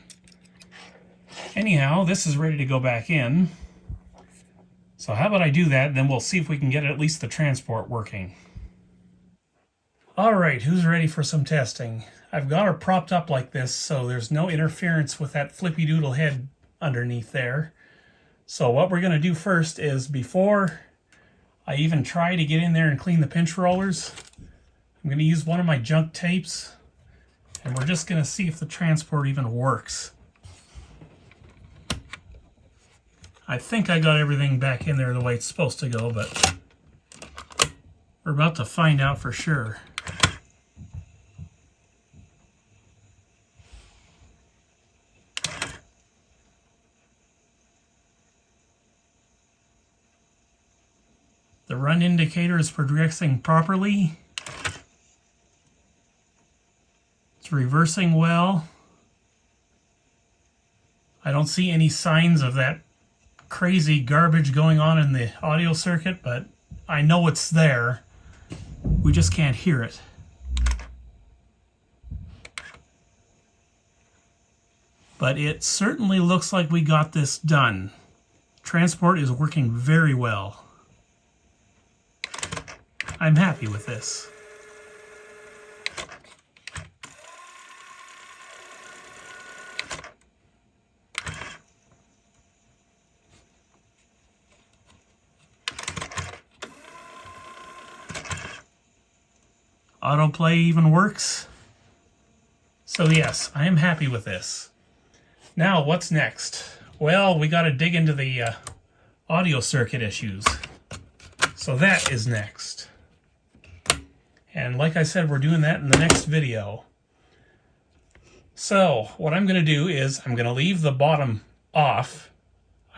Anyhow, this is ready to go back in. So how about I do that, then we'll see if we can get at least the transport working. All right, who's ready for some testing? I've got her propped up like this so there's no interference with that flippy doodle head underneath there. So what we're going to do first is, before I even try to get in there and clean the pinch rollers, I'm going to use one of my junk tapes, and we're just going to see if the transport even works. I think I got everything back in there the way it's supposed to go, but we're about to find out for sure. The run indicator is progressing properly. It's reversing well. I don't see any signs of that crazy garbage going on in the audio circuit, but I know it's there. We just can't hear it. But it certainly looks like we got this done. Transport is working very well. I'm happy with this. Autoplay even works. So yes, I am happy with this. Now, what's next? Well, we got to dig into the audio circuit issues. So that is next. And like I said, we're doing that in the next video. So what I'm going to do is I'm going to leave the bottom off.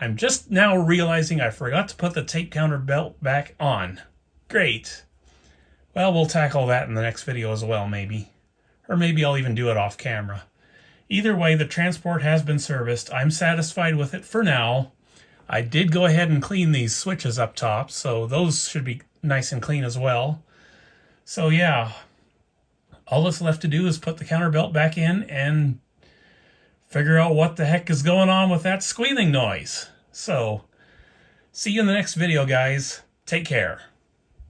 I'm just now realizing I forgot to put the tape counter belt back on. Great. Well, we'll tackle that in the next video as well, maybe. Or maybe I'll even do it off camera. Either way, the transport has been serviced. I'm satisfied with it for now. I did go ahead and clean these switches up top, so those should be nice and clean as well. So yeah, all that's left to do is put the counter belt back in and figure out what the heck is going on with that squealing noise. So, see you in the next video, guys. Take care.